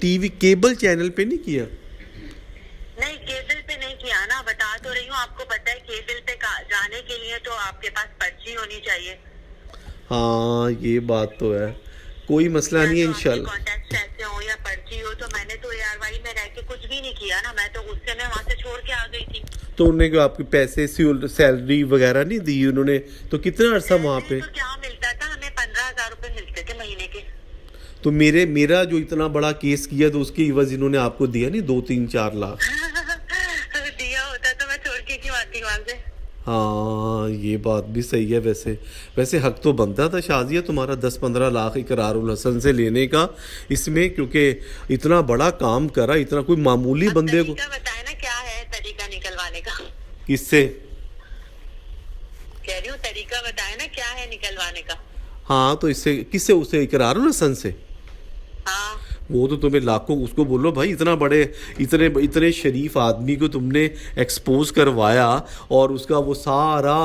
टीवी केबल चैनल पे नहीं किया?
नहीं केबल पे नहीं किया ना, बता तो रही हूँ आपको, पता है केबल पे जाने के लिए तो आपके पास पर्ची होनी चाहिए।
हाँ ये बात तो है, कोई मसला नहीं है इंशाल्लाह।
कॉन्टेक्ट ऐसे हो या पर्ची हो, तो मैंने तो ARY में रह के कुछ भी नहीं किया ना, मैं तो गुस्से में वहाँ से छोड़ के आ गई थी।
तो उन्होंने को आपके पैसे सैलरी वगैरह नहीं दी उन्होंने? तो कितना अर्सा वहाँ पे?
तो क्या मिलता था हमें, 15,000 रुपए मिलते थे महीने के।
तो मेरा जो इतना बड़ा केस किया तो उसके इवज इन्होंने आपको दिया नहीं 2-3-4 लाख?
दिया होता तो मैं छोड़ के क्यों आती वहाँ से।
हाँ ये बात भी सही है। वैसे हक तो बनता था शाजिया तुम्हारा 10-15 लाख इकरारुल हसन से लेने का इसमें, क्योंकि इतना बड़ा काम करा, इतना कोई मामूली बंदे को।
बताए ना क्या है तरीका निकलवाने का?
किससे
कह रही हूँ, तरीका बताए ना क्या है निकलवाने का?
हाँ तो इससे किससे? उसे इकरारुल हसन से?
हाँ
वो तो तुम्हें लाखों, उसको बोलो भाई इतना बड़े इतने शरीफ आदमी को तुमने एक्सपोज करवाया और उसका वो सारा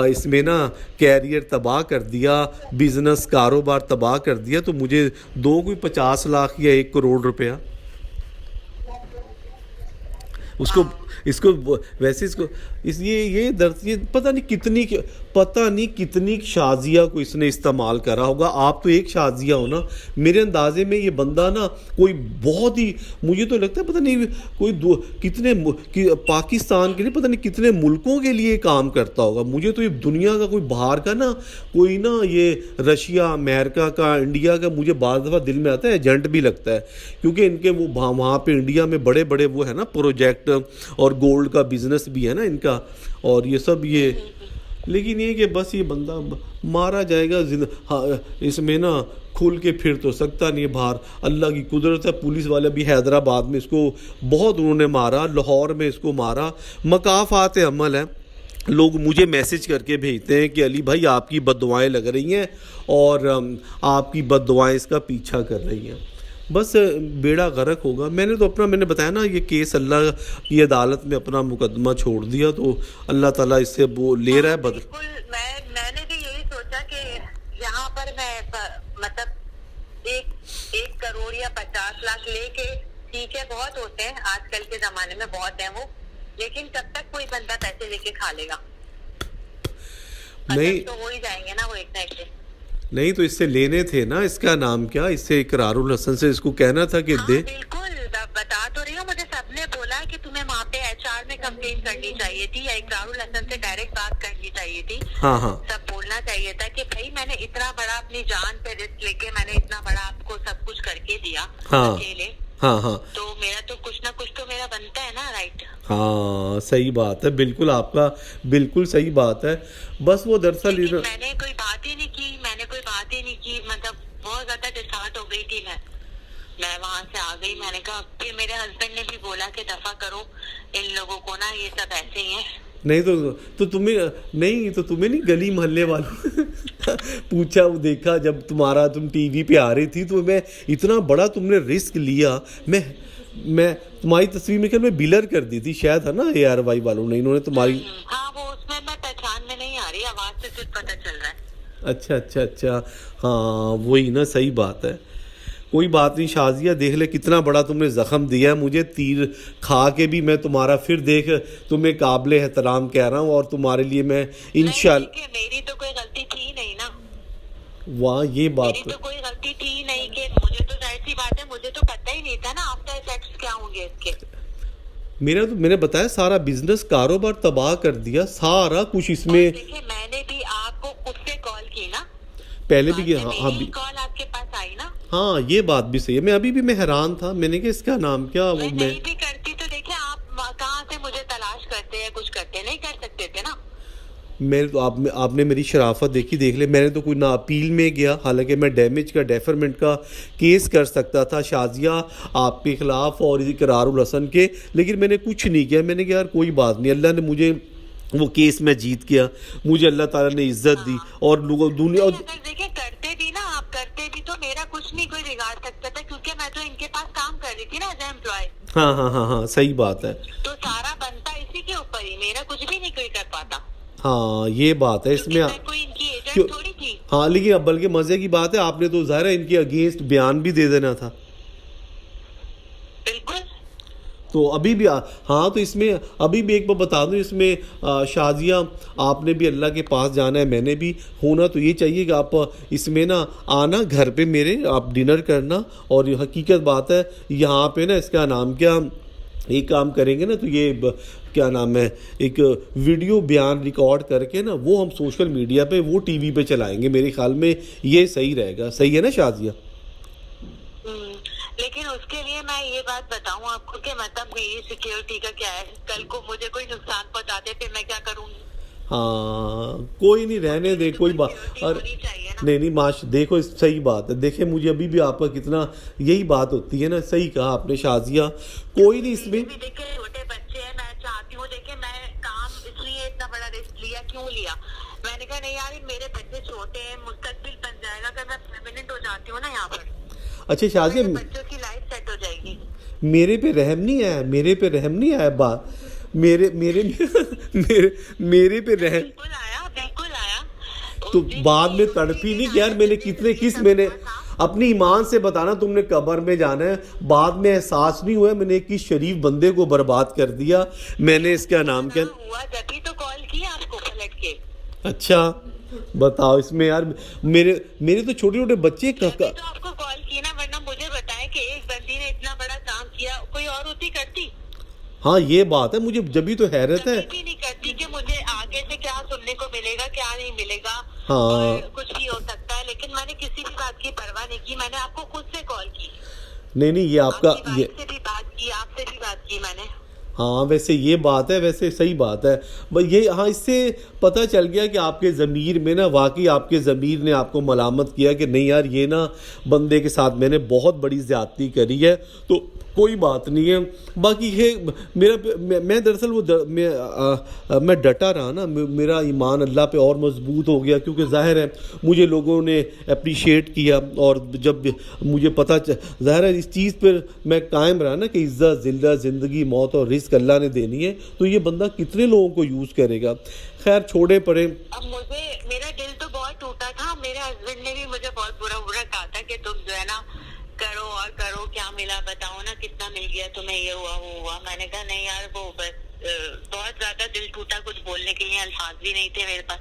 इसमें ना कैरियर तबाह कर दिया, बिजनेस कारोबार तबाह कर दिया, तो मुझे दो कोई 50 लाख या 1 करोड़ रुपया उसको वैसे ये दर्द, ये पता नहीं कितनी शाजिया को इसने इस्तेमाल करा होगा। आप तो एक शाजिया हो ना, मेरे अंदाजे में ये बंदा ना कोई बहुत ही, मुझे तो लगता है पता नहीं कोई पाकिस्तान के लिए पता नहीं कितने मुल्कों के लिए काम करता होगा। मुझे तो ये दुनिया का कोई बाहर का ना कोई ना ये रशिया अमेरिका का इंडिया का मुझे बार दफ़ा दिल में आता है एजेंट भी लगता है, क्योंकि इनके वो वहाँ पे इंडिया में बड़े बड़े वो है ना प्रोजेक्ट और गोल्ड का बिजनेस भी है ना इनका और ये सब ये। लेकिन ये कि बस ये बंदा मारा जाएगा, हाँ, इसमें ना खुल के फिर तो सकता नहीं है बाहर, अल्लाह की कुदरत है। पुलिस वाले भी हैदराबाद में इसको बहुत उन्होंने मारा, लाहौर में इसको मारा। मकाफात अमल है, लोग मुझे मैसेज करके भेजते हैं कि अली भाई आपकी बद्दुआएं लग रही हैं और आपकी बद्दुआएं इसका पीछा कर रही हैं। बस बेड़ा गर्क होगा। मैंने बताया ना ये केस अल्लाह की अदालत में अपना मुकदमा छोड़ दिया, तो अल्लाह ताला इससे वो ले रहा है बदल।
मैंने भी यही सोचा कि यहाँ पर मैं 50 लाख लेके, ठीक है बहुत होते हैं آج کل کے زمانے میں, بہت ہیں وہ, لیکن کب تک کوئی بندہ پیسے لے کے کھا لے گا؟
نہیں
تو ہو ہی جائیں گے نا وہ ایک نہ ایک دن.
نہیں تو اس سے لینے تھے نا, اس کا نام کیا, اس سے اقرار الحسن سے اس کو کہنا تھا کہ دے.
بالکل بتا تو رہی ہوں, مجھے سب نے بولا کہ تمہیں وہاں پہ HR میں کمپلین کرنی چاہیے تھی یا اقرار الحسن سے ڈائریکٹ بات کرنی چاہیے تھی.
ہاں ہاں
سب بولنا چاہیے تھا کہ بھائی میں نے اتنا بڑا اپنی جان پہ رسک لے کے میں نے اتنا بڑا آپ کو سب کچھ کر کے دیا اکیلے,
ہاں ہاں
تو میرا تو کچھ نہ کچھ تو میرا بنتا ہے نا, رائٹ.
ہاں صحیح بات ہے, بالکل آپ کا بالکل صحیح بات ہے. بس وہ دراصل
میں نے کوئی بات ہی نہیں کی, مطلب بہت زیادہ ڈسہارٹ ہو گئی تھی میں وہاں سے آ گئی. میں نے کہا پھر میرے ہسبینڈ نے بھی بولا کہ دفع کرو ان لوگوں کو نا, یہ سب ایسے ہی ہیں.
نہیں تو تمہیں نہیں گلی محلے والوں پوچھا, وہ دیکھا جب تم ٹی وی پہ آ رہی تھی تو میں اتنا بڑا تم نے رسک لیا. میں تمہاری تصویر میں خیال میں بلر کر دی تھی شاید, ہے نا, ARY والوں نے, انہوں نے تمہاری.
ہاں وہ اس میں پہچان میں نہیں آ رہی, آواز سے صرف پتہ چل رہا ہے.
اچھا ہاں وہی نا, صحیح بات ہے. کوئی بات نہیں شازیہ, دیکھ لے کتنا بڑا تم نے زخم دیا ہے مجھے, تیر کھا کے بھی میں تمہارا پھر دیکھ تمہیں قابل احترام کہہ رہا ہوں, اور تمہارے لیے میں انشاءاللہ.
میری تو کوئی غلطی تھی نہیں نا,
واہ یہ بات
میری تو کوئی غلطی تھی نہیں, کہ مجھے تو ظاہر سی بات ہے, مجھے تو پتہ ہی نہیں تھا نا آفٹر افیکٹس کیا ہوں گے اس کے.
میں نے بتایا سارا بزنس کاروبار تباہ کر دیا, سارا کچھ اس میں.
دیکھیں میں نے بھی آپ کو خود سے کال کی نا,
پہلے بھی کیا, ہاں
کال آپ کے پاس آئی نا.
ہاں یہ بات بھی صحیح ہے, میں ابھی بھی میں حیران تھا, میں نے کہا اس کا نام کیا, وہ
میں نہیں بھی کرتی تو دیکھیں آپ کہاں سے مجھے تلاش کرتے ہیں, کچھ کرتے نہیں کر سکتے تھے نا.
میں تو آپ نے میری شرافت دیکھی, دیکھ لے, میں نے تو کوئی نہ اپیل میں گیا, حالانکہ میں ڈیمیج کا ڈیفرمنٹ کا کیس کر سکتا تھا شازیہ آپ کے خلاف اور اقرار الحسن کے, لیکن میں نے کچھ نہیں کیا. میں نے کہا یار کوئی بات نہیں, اللہ نے مجھے وہ کیس میں جیت گیا, مجھے اللہ تعالیٰ نے عزت دی, اور لوگوں دنیا.
دیکھیں کرتے بھی نا, آپ کرتے بھی تو میرا کچھ نہیں کوئی بگاڑ سکتا تھا, کیونکہ میں تو ان کے پاس کام کر رہی تھی نا ایز اے امپلائی.
ہاں صحیح بات ہے.
تو سارا بنتا اسی کے اوپر ہی, میرا کچھ بھی نہیں کوئی کر پاتا.
ہاں یہ بات ہے اس میں,
کوئی ان کی ایجنٹ تھوڑی تھی.
ہاں لیکن اب بلکہ مزے کی بات ہے, آپ نے تو ظاہر ہے ان کے اگینسٹ بیان بھی دے دینا تھا.
بالکل.
تو ابھی بھی ہاں, تو اس میں ابھی بھی ایک بار بتا دوں, اس میں شازیہ آپ نے بھی اللہ کے پاس جانا ہے, میں نے بھی. ہونا تو یہ چاہیے کہ آپ اس میں نا آنا گھر پہ میرے, آپ ڈنر کرنا. اور یہ حقیقت بات ہے یہاں پہ نا, اس کا نام کیا, ایک کام کریں گے نا تو یہ کیا نام ہے, ایک ویڈیو بیان ریکارڈ کر کے نا وہ ہم سوشل میڈیا پہ, وہ ٹی وی پہ چلائیں گے, میرے خیال میں یہ صحیح رہے گا. صحیح ہے نا شازیہ؟
لیکن اس کے لیے میں یہ بات بتاؤں آپ کو کہ مطلب میری سیکیورٹی کا کیا ہے, کل کو مجھے کوئی نقصان پہنچا دے پھر میں کیا کروں گی.
ہاں کوئی نہیں, رہنے دے, کوئی بات نہیں دیکھو صحیح بات ہے. دیکھیں مجھے ابھی بھی آپ کا کتنا یہی بات ہوتی ہے نا, صحیح کہا آپ نے شازیہ, کوئی نہیں اس میں.
دیکھیں چھوٹے بچے ہیں, میں چاہتی ہوں, دیکھیں میں کام اس لیے اتنا بڑا رسک لیا, کیوں لیا, میں نے کہا نہیں یار میرے بچے چھوٹے ہیں, مستقبل بن جائے گا اگر میں پرماننٹ ہو جاتی ہوں نا یہاں پر.
اچھا شازیہ,
بچوں کی لائف سیٹ ہو جائے گی.
میرے پہ رحم نہیں آیا بات, میرے پہ رحم
بالکل آیا.
تو بعد میں تڑپی نہیں کہ یار میں نے اپنی ایمان سے بتانا, تم نے قبر میں جانا ہے, بعد میں احساس نہیں ہوا میں نے کس شریف بندے کو برباد کر دیا. میں نے اس کا نام کیا
ہوا, جبھی تو کال کی آپ کو پلٹ کے.
اچھا بتاؤ اس میں یار, میرے تو چھوٹے چھوٹے بچے
تو آپ کو کال کی نا, ورنہ مجھے بتائیں کہ ایک بندی نے اتنا بڑا کام کیا, کوئی اور ہوتی کرتی.
ہاں یہ بات ہے, مجھے جبھی تو حیرت ہے,
بھی نہیں کرتی کہ مجھے آگے سے کیا سننے کو ملے گا کیا نہیں ملے گا,
ہاں
کچھ بھی ہو سکتا ہے. لیکن میں نے کسی بھی بات کی پرواہ نہیں کی, میں نے آپ کو خود سے کال کی.
نہیں یہ آپ کا
سے بھی بات کی, آپ سے بھی بات کی میں نے.
ہاں ویسے یہ بات ہے, ویسے صحیح بات ہے یہ. ہاں اس سے پتہ چل گیا کہ آپ کے ضمیر میں نا, واقعی آپ کے ضمیر نے آپ کو ملامت کیا کہ نہیں یار یہ نا بندے کے ساتھ میں نے بہت بڑی زیادتی کری ہے. تو کوئی بات نہیں ہے. باقی یہ میں دراصل میں ڈٹا رہا نا, میرا ایمان اللہ پہ اور مضبوط ہو گیا, کیونکہ ظاہر ہے مجھے لوگوں نے اپریشیٹ کیا, اور جب مجھے پتہ ظاہر ہے اس چیز پر میں قائم رہا نا کہ عزت ذلت زندگی موت اور رزق اللہ نے دینی ہے, تو یہ بندہ کتنے لوگوں کو یوز کرے گا. خیر چھوڑے پڑے.
اب میرا دل تو بہت ٹوٹا تھا, میرے ہسبینڈ نے بھی مجھے بہت برا کہا تھا کہ تم جو ہے نا करो और करो, क्या मिला बताओ ना, कितना मिल गया तुम्हें, ये हुआ वो हुआ। मैंने कहा नहीं यार, वो बस बहुत ज्यादा दिल टूटा, कुछ बोलने के लिए अल्फाज भी नहीं थे मेरे पास।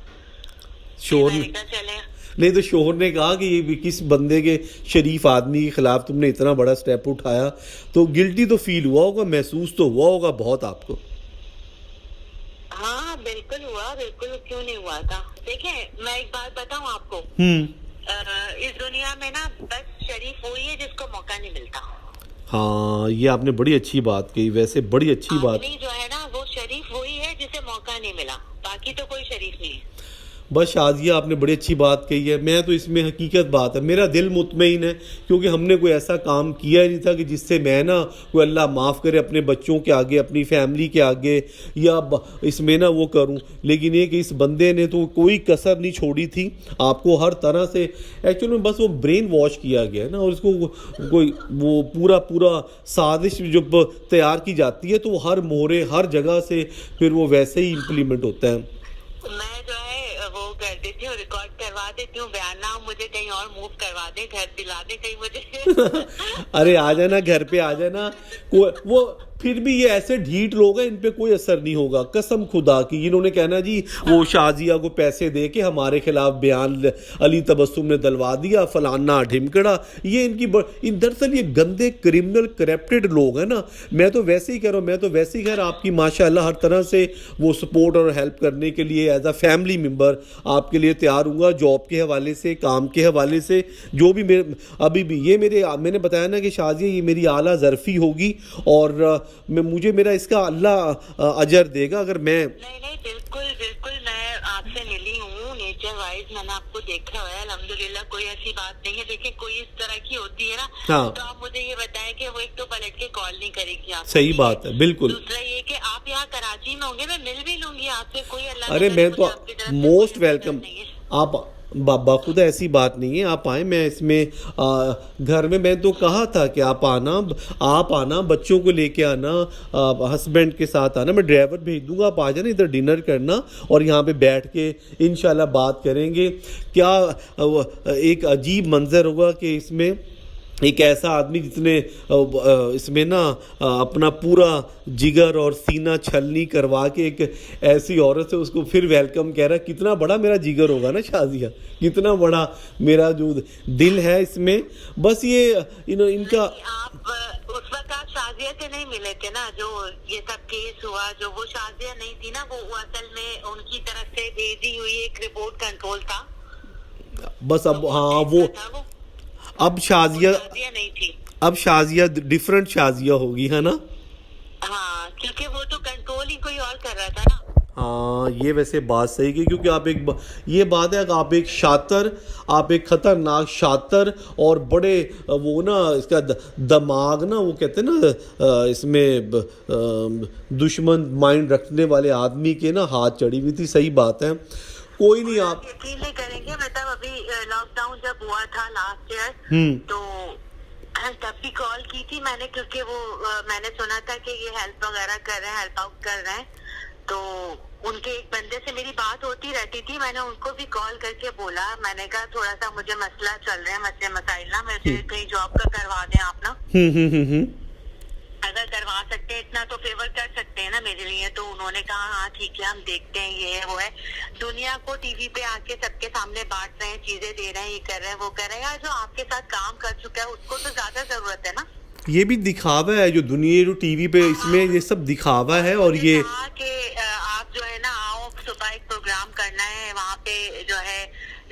शोहर
मैंने
ने
कहा चले।
नहीं तो शोहर ने कहा कि ये किस बंदे के शरीफ आदमी के खिलाफ तुमने इतना बड़ा स्टेप उठाया, तो गिल्टी तो फील हुआ होगा, महसूस तो हुआ होगा बहुत आपको।
हाँ बिल्कुल हुआ, बिल्कुल, क्यों नहीं हुआ था। देखें मैं एक बात बताऊं आपको, इस दुनिया में ना बस शरीफ वही है जिसको मौका नहीं मिलता।
हाँ, ये आपने बड़ी अच्छी बात कही, वैसे बड़ी अच्छी बात।
आदमी जो है ना वो शरीफ वही है जिसे मौका नहीं मिला, बाकी तो कोई शरीफ नहीं है।
बस शाजिया आपने बड़ी अच्छी बात कही है। मैं तो इसमें हकीकत बात है, मेरा दिल मुतमईन है, क्योंकि हमने कोई ऐसा काम किया ही नहीं था कि जिससे मैं ना कोई अल्लाह माफ़ करे अपने बच्चों के आगे, अपनी फैमिली के आगे या इसमें ना वो करूं। लेकिन ये कि इस बंदे ने तो कोई कसर नहीं छोड़ी थी, आपको हर तरह से एक्चुअली में बस वो ब्रेन वॉश किया गया है ना, और इसको कोई वो पूरा साजिश जब तैयार की जाती है तो हर मोहरे हर जगह से फिर वो वैसे ही इम्प्लीमेंट होता है।
मैं जो है वो कर देती हूँ, रिकॉर्ड करवा देती हूँ, बयान ना मुझे कहीं और मूव करवा दे, घर दिला दे कहीं मुझे।
अरे आ जाना, घर पे आ जाना। वो फिर भी ये ऐसे ढीठ लोग हैं, इन पे कोई असर नहीं होगा, कसम खुदा की। इन्होंने कहना जी वो शाजिया को पैसे दे के हमारे खिलाफ बयान अली तबस्सुम ने दलवा दिया, फलाना ढिमकड़ा। ये इनकी दरअसल ये गंदे क्रिमिनल करप्टेड लोग हैं ना। मैं तो वैसे ही कह रहा हूँ, मैं तो वैसे ही खैर आपकी माशाल्लाह हर तरह से वो सपोर्ट और हेल्प करने के लिए एज अ फैमिली मेम्बर आपके लिए तैयार हूँगा, जॉब के हवाले से, काम के हवाले से, जो भी मेरे अभी भी ये मैंने बताया ना कि शाजिया ये मेरी आला ज़रफ़ी होगी, और मुझे मेरा इसका अल्लाह अजर देगा अगर मैं।
नहीं बिल्कुल बिल्कुल, मैं आपसे मिली हूँ नेचर वाइज, मैंने आपको देखा हुआ है, अल्हम्दुलिल्लाह कोई ऐसी बात नहीं है। देखिए कोई इस तरह की होती है ना,
हाँ।
तो आप मुझे ये बताएं कि वो एक तो पलट के कॉल नहीं करेगी आपको।
सही बात है, बिल्कुल।
दूसरा ये कि आप यहाँ कराची में होंगे, मैं मिल भी लूंगी आपसे, कोई अल्लाह
अरे मैं तो मोस्ट
कोई
वेलकम।
नहीं है।
आप बाबा खुदा ऐसी बात नहीं है, आप आए। मैं इसमें घर में मैं तो कहा था कि आप आना, बच्चों को लेके आना, हस्बैंड के साथ आना, मैं ड्राइवर भेज दूंगा, आप आ जाना, इधर डिनर करना और यहाँ पे बैठ के इंशाल्लाह बात करेंगे। क्या एक अजीब मंजर होगा कि इसमें एक ऐसा आदमी जिसने इसमें ना अपना पूरा जिगर और सीना छलनी करवा के एक ऐसी औरत से उसको फिर वेलकम कह रहा है। कितना बड़ा मेरा जिगर होगा ना शाजिया, कितना बड़ा मेरा जो दिल है इसमें। बस ये इनका
आप उस वक्त आप शाजिया से नहीं मिले थे ना, जो ये सब केस हुआ, जो वो शाजिया नहीं थी ना, वो असल में उनकी तरफ से भेजी हुई एक रिपोर्ट कंट्रोल था।
बस अब हाँ वो अब शाजिया
नहीं थी,
अब शाजिया डिफरेंट शाजिया होगी, है ना।
हाँ क्योंकि वो तो कंट्रोल ही कोई और कर रहा था ना।
हाँ ये वैसे बात सही की, क्योंकि आप ये बात है कि आप एक शातर, आप एक खतरनाक शातर और बड़े वो ना इसका दिमाग ना वो कहते हैं ना इसमें दुश्मन माइंड रखने वाले आदमी के ना हाथ चढ़ी हुई थी। सही बात है। कोई नहीं, आप
यकीन नहीं करेंगे, मतलब अभी लॉकडाउन जब हुआ था लास्ट ईयर, तो तब भी कॉल की थी मैंने, क्योंकि वो मैंने सुना था कि ये हेल्प वगैरह कर रहे हैं, हेल्प आउट कर रहे हैं, तो उनके एक बंदे से मेरी बात होती रहती थी। मैंने उनको भी कॉल करके बोला, मैंने कहा थोड़ा सा मुझे मसला चल रहा है, मसाइल ना, मुझे कहीं जॉब का करवा दें आप ना। अगर करवा सकते हैं इतना तो फेवर कर सकते हैं ना मेरे लिए। तो उन्होंने कहा हाँ ठीक है, हम देखते हैं, ये है वो है। दुनिया को टीवी पे आके सबके सामने बांट रहे हैं, चीजें दे रहे हैं, ये कर रहे हैं, वो कर रहे हैं। यार जो आपके साथ काम कर चुका है उसको तो ज्यादा जरूरत है ना।
ये भी दिखावा है जो दुनिया जो टीवी पे, इसमें ये सब दिखावा है। और ये
कि आप जो है ना आओ, सुबह एक प्रोग्राम करना है, वहाँ पे जो है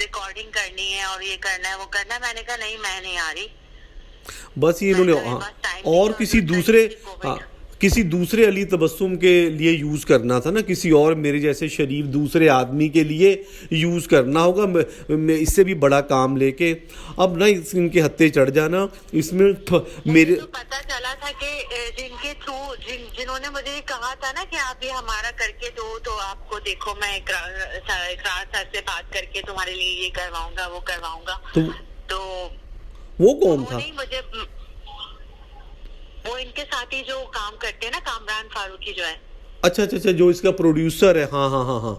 रिकॉर्डिंग करनी है और ये करना है वो करना है। मैंने कहा नहीं मैं नहीं आ रही।
बस ये इन्होंने और किसी दूसरे अली तबस्सुम के लिए यूज़ करना था ना, किसी और मेरे जैसे शरीफ दूसरे आदमी के लिए यूज़ करना होगा। इससे भी बड़ा काम लेके अब ना इनके हत्थे चढ़ जाना इसमें मेरे
तो पता चला था कि जिनके थ्रू जिन्होंने मुझे कहा था ना कि आप ये हमारा करके दो, तो आपको देखो मैं इकरार सर से बात करके तुम्हारे लिए ये करवाऊंगा वो करवाऊंगा। तो वो कौन था? मुझे वो इनके साथ ही जो काम करते हैं ना, कामरान फारूकी जो है।
अच्छा, जो इसका प्रोड्यूसर है। हाँ,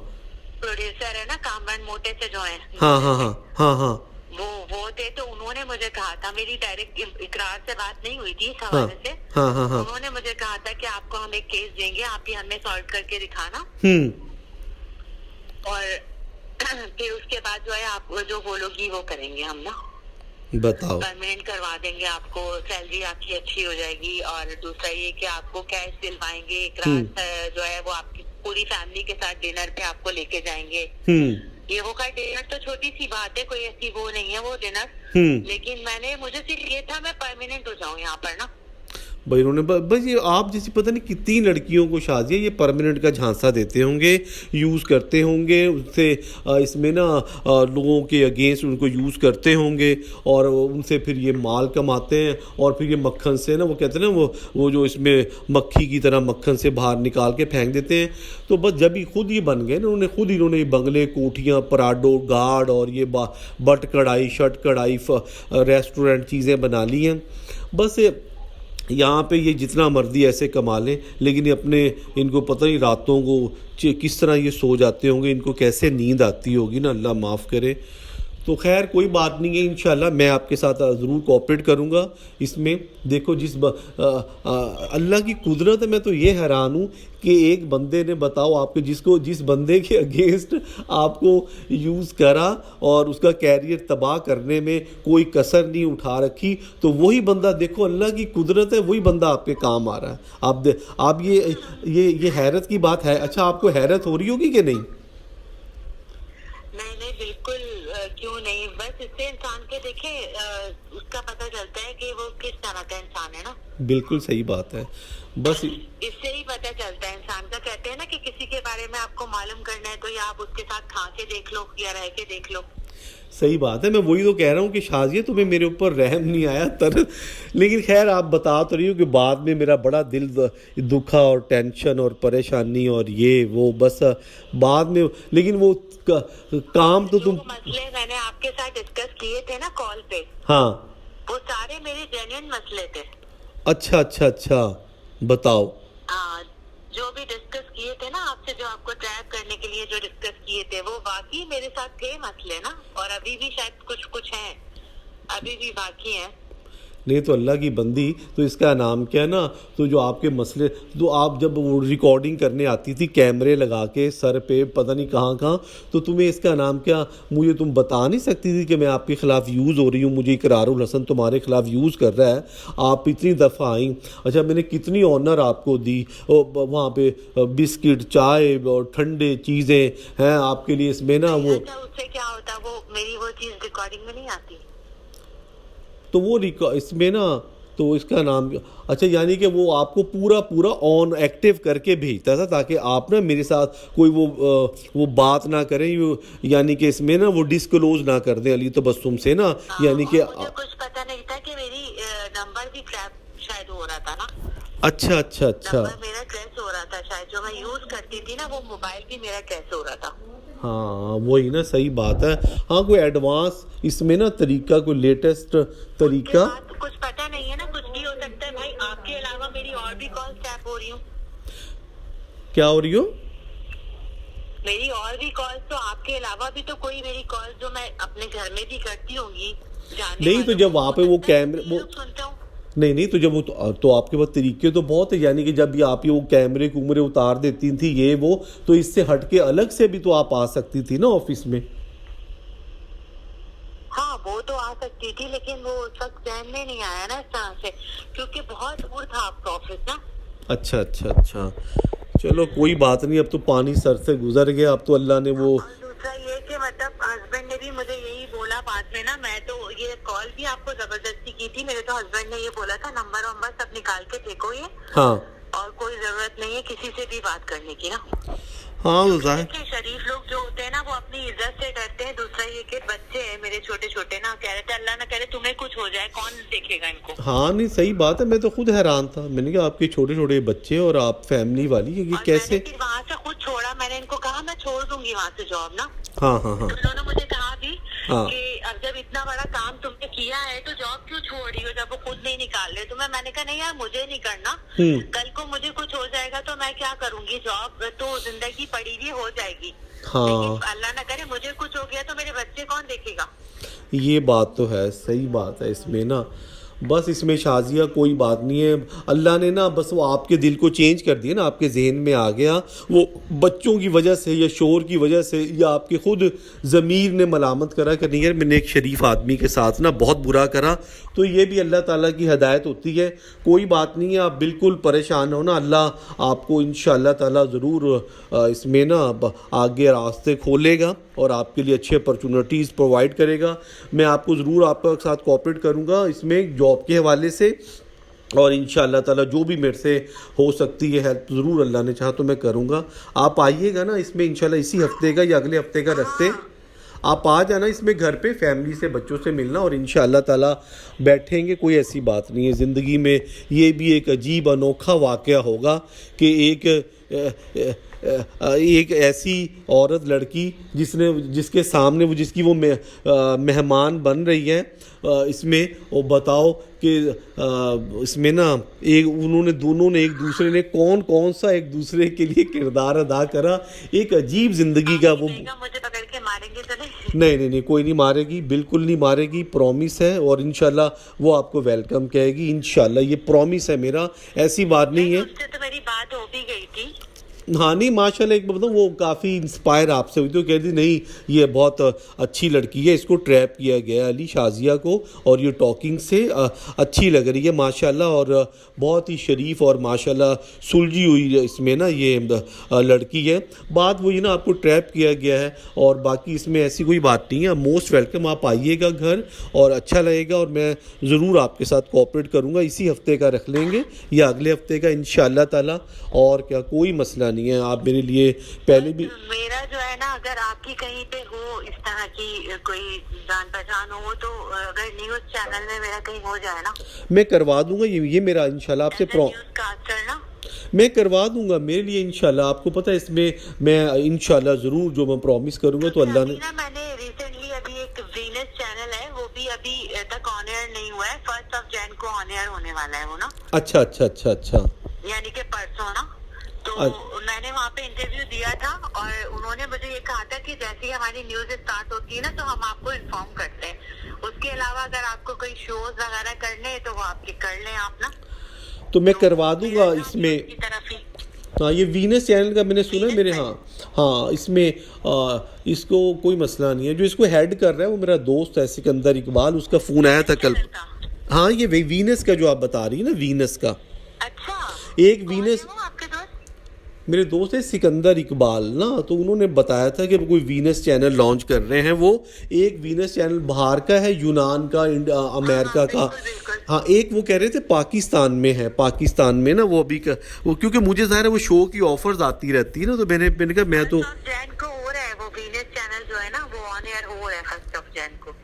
प्रोड्यूसर है ना, कामरान मोटे से जो है।
हाँ।
वो थे, तो उन्होंने मुझे कहा था, मेरी डायरेक्ट इकरार से बात नहीं हुई थी इस
हाँ
हवाले से।
हाँ हाँ हाँ।
उन्होंने मुझे कहा था कि आपको हम एक केस देंगे, आप ही हमें सॉल्व करके दिखाना, और फिर उसके बाद जो है आप जो बोलोगी वो करेंगे हम ना,
बताओ।
परमानेंट करवा देंगे आपको, सैलरी आपकी अच्छी हो जाएगी, और दूसरा ये कि आपको कैश दिलवाएंगे, इकरार जो है वो आपकी पूरी फैमिली के साथ डिनर पे आपको लेके जाएंगे। ये वो का डिनर तो छोटी सी बात है, कोई ऐसी वो नहीं है वो डिनर, लेकिन मुझे सिर्फ ये था मैं परमानेंट हो जाऊँ यहाँ पर ना।
भाई इन्होंने बस ये आप जैसी पता नहीं कितनी लड़कियों को शादी ये परमानेंट का झांसा देते होंगे, यूज़ करते होंगे, उससे इसमें ना लोगों के अगेंस्ट उनको यूज़ करते होंगे, और उनसे फिर ये माल कमाते हैं, और फिर ये मक्खन से ना वो कहते हैं ना वो जो इसमें मक्खी की तरह मक्खन से बाहर निकाल के फेंक देते हैं। तो बस जब ही खुद ये बन गए ना, इन्होंने ये बंगले, कोठियाँ, पराडो, गार्ड और ये बट कढ़ाई, शर्ट कढ़ाई, रेस्टोरेंट चीज़ें बना ली हैं। बस यहाँ पे ये जितना मर्जी ऐसे कमा लें, लेकिन ये अपने इनको पता नहीं रातों को किस तरह ये सो जाते होंगे, इनको कैसे नींद आती होगी ना, अल्लाह माफ़ करे। तो खैर कोई बात नहीं है, इंशाल्लाह मैं आपके साथ ज़रूर कोऑपरेट करूँगा इसमें। देखो अल्लाह की कुदरत है, मैं तो ये हैरान हूँ कि एक बंदे ने बताओ आपके जिस बंदे के अगेंस्ट आपको यूज़ करा और उसका कैरियर तबाह करने में कोई कसर नहीं उठा रखी, तो वही बंदा देखो अल्लाह की कुदरत है, वही बंदा आपके काम आ रहा है। आप ये हैरत की बात है। अच्छा आपको हैरत हो रही होगी कि नहीं?
नहीं बिल्कुल, क्यों नहीं, बस इससे इंसान के देखे उसका पता चलता है कि वो किस तरह का इंसान है ना।
बिल्कुल सही बात है, बस
इससे ही पता चलता है इंसान का। कहते हैं ना कि किसी के बारे में आपको मालूम करना है तो या आप उसके साथ खा के देख लो या रह के देख लो।
सही बात है, मैं वही तो कह रहा हूँ कि शाजिया तुम्हें मेरे ऊपर रहम नहीं आया लेकिन खैर आप बता तो रही हो कि बाद में मेरा बड़ा दिल दुखा और टेंशन और परेशानी और ये वो, बस बाद में, लेकिन वो काम तो तुम
मसले मैंने आपके साथ डिस्कस किए थे ना कॉल पे,
हाँ
वो सारे मेरे जेन्युइन मसले थे।
अच्छा बताओ।
हाँ, जो भी डिस्कस किए थे ना आपसे, जो आपको ट्रैप करने के लिए जो डिस्कस किए थे, वो बाकी मेरे साथ थे मसले ना, और अभी भी शायद कुछ हैं, अभी भी बाकी हैं।
नहीं तो अल्लाह की बंदी, तो इसका नाम क्या है ना, तो जो आपके मसले, तो आप जब वो रिकॉर्डिंग करने आती थी कैमरे लगा के सर पे पता नहीं कहाँ, तो तुम्हें इसका नाम क्या, मुझे तुम बता नहीं सकती थी कि मैं आपके ख़िलाफ़ यूज़ हो रही हूँ, मुझे इकरारुल हसन तुम्हारे ख़िलाफ़ यूज़ कर रहा है। आप इतनी दफ़ा आई, अच्छा मैंने कितनी ऑनर आपको दी, वहाँ पे बिस्किट, चाय और ठंडे चीज़ें हैं आपके लिए, इसमें ना वो
उससे क्या होता, वो मेरी वो चीज़ रिकॉर्डिंग में नहीं आती,
तो वो इसमें ना, तो इसका नाम अच्छा, यानी कि वो आपको पूरा ऑन एक्टिव करके भेजता था ताकि आप ना मेरे साथ कोई वो बात ना करें, यानी कि इसमें ना वो डिस्क्लोज ना कर दें अली तबस्सुम से ना, यानी कि
मुझे कुछ पता नहीं था कि मेरी नंबर भी ट्रैप शायद हो रहा था ना।
अच्छा
नंबर मेरा ट्रेस हो रहा था शायद, जो मैं यूज करती थी ना वो मोबाइल भी मेरा ट्रेस हो रहा था।
हाँ वही ना, सही बात है। हाँ कोई एडवांस इसमें ना तरीका, कोई लेटेस्ट तरीका,
कुछ पता नहीं है ना, कुछ भी हो सकता है भाई। आपके अलावा मेरी और भी कॉल टैप हो रही हूँ। क्या
हो रही हो?
मेरी और भी कॉल, तो आपके अलावा भी तो कोई मेरी कॉल जो मैं अपने घर में भी करती होंगी।
नहीं तो जब वहाँ पे वो कैमरे वो
सुनता हूँ,
नहीं तो जब वो तो आपके पास तरीके तो बहुत है, यानी कि जब भी आप ये वो कैमरे कुमरे उतार देती थी ये वो, तो इससे हट के अलग से भी तो आप आ सकती थी ना ऑफिस में।
हाँ वो तो आ सकती थी, लेकिन वो उस वक्त ध्यान में नहीं आया ना इस तरह से, क्योंकि बहुत दूर था आपका ऑफिस ना।
अच्छा चलो कोई बात नहीं, अब तो पानी सर से गुजर गया, अब तो अल्लाह ने वो।
दूसरा ये कि मतलब हस्बैंड ने भी मुझे यही बोला बाद में ना, मैं तो ये कॉल भी आपको जबरदस्ती की थी, मेरे तो हस्बैंड ने ये बोला था नंबर वंबर सब निकाल के देखो ये,
हाँ,
और कोई जरूरत नहीं है किसी से भी बात करने की ना।
हाँ तो
शरीफ लोग जो होते हैं ना वो अपनी इज्जत से डरते हैं। दूसरा ये कि बच्चे हैं मेरे छोटे छोटे ना, कह रहे थे अल्लाह ना करे तुम्हें कुछ हो जाए, कौन देखेगा इनको।
हाँ नहीं सही बात है, मैं तो खुद हैरान था, मैंने कहा आपके छोटे छोटे बच्चे और आप फैमिली वाली है, ये कैसे।
मैंने वहाँ से खुद छोड़ा, मैंने इनको कहा मैं छोड़ दूंगी वहाँ से जॉब ना।
हाँ
तो उन्होंने मुझे कहा भी
हाँ।
कि अब जब इतना बड़ा काम तुमने किया है तो जॉब क्यों छोड़ रही हो, जब वो खुद नहीं निकाल रहे। तो मैंने कहा नहीं यार मुझे नहीं करना, कल को मुझे कुछ हो जाएगा तो मैं क्या करूंगी, जॉब तो जिंदगी पड़ी हुई हो जाएगी।
हाँ
अल्लाह ना करे मुझे कुछ हो गया तो मेरे बच्चे कौन देखेगा।
یہ بات تو ہے, صحیح بات ہے اس میں نا. بس اس میں شازیہ کوئی بات نہیں ہے, اللہ نے نا بس وہ آپ کے دل کو چینج کر دیا نا, آپ کے ذہن میں آ گیا, وہ بچوں کی وجہ سے یا شور کی وجہ سے یا آپ کے خود ضمیر نے ملامت کرا کہ نہیں یار میں نے ایک شریف آدمی کے ساتھ نا بہت برا کرا. تو یہ بھی اللہ تعالیٰ کی ہدایت ہوتی ہے, کوئی بات نہیں ہے, آپ بالکل پریشان ہو نا, اللہ آپ کو انشاءاللہ تعالیٰ ضرور اس میں نا آگے راستے کھولے گا اور آپ کے لیے اچھے اپرچونیٹیز پرووائڈ کرے گا. میں آپ کو ضرور آپ کے ساتھ کوآپریٹ کروں گا اس میں جاب کے حوالے سے, اور انشاءاللہ تعالیٰ جو بھی میرے سے ہو سکتی ہے ہیلپ ضرور اللہ نے چاہا تو میں کروں گا. آپ آئیے گا نا اس میں انشاءاللہ اسی ہفتے کا یا اگلے ہفتے کا رکھتے, آپ آ جانا اس میں گھر پہ, فیملی سے بچوں سے ملنا اور انشاءاللہ تعالیٰ بیٹھیں گے. کوئی ایسی بات نہیں ہے زندگی میں, یہ بھی ایک عجیب انوکھا واقعہ ہوگا کہ ایک ایسی عورت لڑکی جس کے سامنے جس کی وہ مہمان بن رہی ہے اس میں, وہ بتاؤ کہ اس میں نا انہوں نے دونوں نے ایک دوسرے نے کون سا ایک دوسرے کے لیے کردار ادا کرا. ایک عجیب زندگی کا وہ.
مجھے پکڑ کے ماریں گے تو
نہیں کوئی نہیں مارے گی, بالکل نہیں مارے گی, پرومس ہے, اور انشاءاللہ وہ آپ کو ویلکم کہے گی انشاءاللہ, یہ پرومس ہے میرا, ایسی بات نہیں ہے.
اس سے تو میری بات ہو بھی گئی تھی.
ہاں نہیں ماشاءاللہ, ایک بتاؤں وہ کافی انسپائر آپ سے ہوئی تو کہتی نہیں یہ بہت اچھی لڑکی ہے, اس کو ٹریپ کیا گیا علی شازیہ کو, اور یہ ٹاکنگ سے اچھی لگ رہی ہے ماشاءاللہ, اور بہت ہی شریف اور ماشاءاللہ سلجھی ہوئی اس میں نا یہ لڑکی ہے. بات وہی نا آپ کو ٹریپ کیا گیا ہے, اور باقی اس میں ایسی کوئی بات نہیں ہے. موسٹ ویلکم, آپ آئیے گا گھر اور اچھا لگے گا, اور میں ضرور آپ کے ساتھ کوآپریٹ کروں گا. اسی ہفتے کا رکھ لیں گے یا اگلے ہفتے کا انشاءاللہ تعالیٰ, اور کیا کوئی مسئلہ نہیں ہے. آپ میرے لیے پہلے بھی
میرا جو ہے نا اگر آپ کی کہیں پہ ہو اس طرح کی کوئی جان پہچان ہو تو اگر نیوز چینل میں میرا کہیں ہو جائے نا
میں کروا دوں گا. یہ میرا انشاءاللہ آپ سے
نیوز کاسٹر نا
میں کروا دوں گا میرے لیے انشاءاللہ. آپ کو پتہ ہے اس میں میں انشاءاللہ ضرور جو میں پرومس کروں گا تو اللہ نے.
میں نے ریسنٹلی ابھی ایک وینس چینل ہے, وہ بھی ابھی تک آن ایئر نہیں ہوا ہے. 1 جنوری کو آن ایئر ہونے والا ہے وہ نا.
اچھا
یعنی کہ پرسوں نا. تو میں نے وہاں پہ انٹرویو دیا تھا, اور انہوں نے مجھے یہ کہا تھا کہ جیسے ہی ہماری نیوز اسٹارٹ ہوتی ہے نا تو ہم آپ کو انفارم کرتے ہیں. اس کے علاوہ اگر آپ کو کوئی شوز وغیرہ کرنے تو وہ آپ کے کر لیں آپ نا.
تو میں کروا دوں گا اس میں. ہاں یہ وینس چینل کا میں نے سنا ہے میرے, ہاں اس میں اس کو کوئی مسئلہ نہیں ہے. جو اس کو ہیڈ کر رہا ہے وہ میرا دوست ہے سکندر اقبال, اس کا فون آیا تھا کل. ہاں یہ وینس کا جو آپ بتا رہی ہیں نا, وینس کا.
اچھا
ایک وینس میرے دوست ہے سکندر اقبال نا, تو انہوں نے بتایا تھا کہ کوئی وینس چینل لانچ کر رہے ہیں. وہ ایک وینس چینل باہر کا ہے, یونان کا, امریکہ کا. ہاں ایک وہ کہہ رہے تھے پاکستان میں ہے, پاکستان میں نا وہ ابھی وہ, کیونکہ مجھے ظاہر ہے وہ شو کی آفرز آتی رہتی ہے نا, تو میں نے کہا میں تو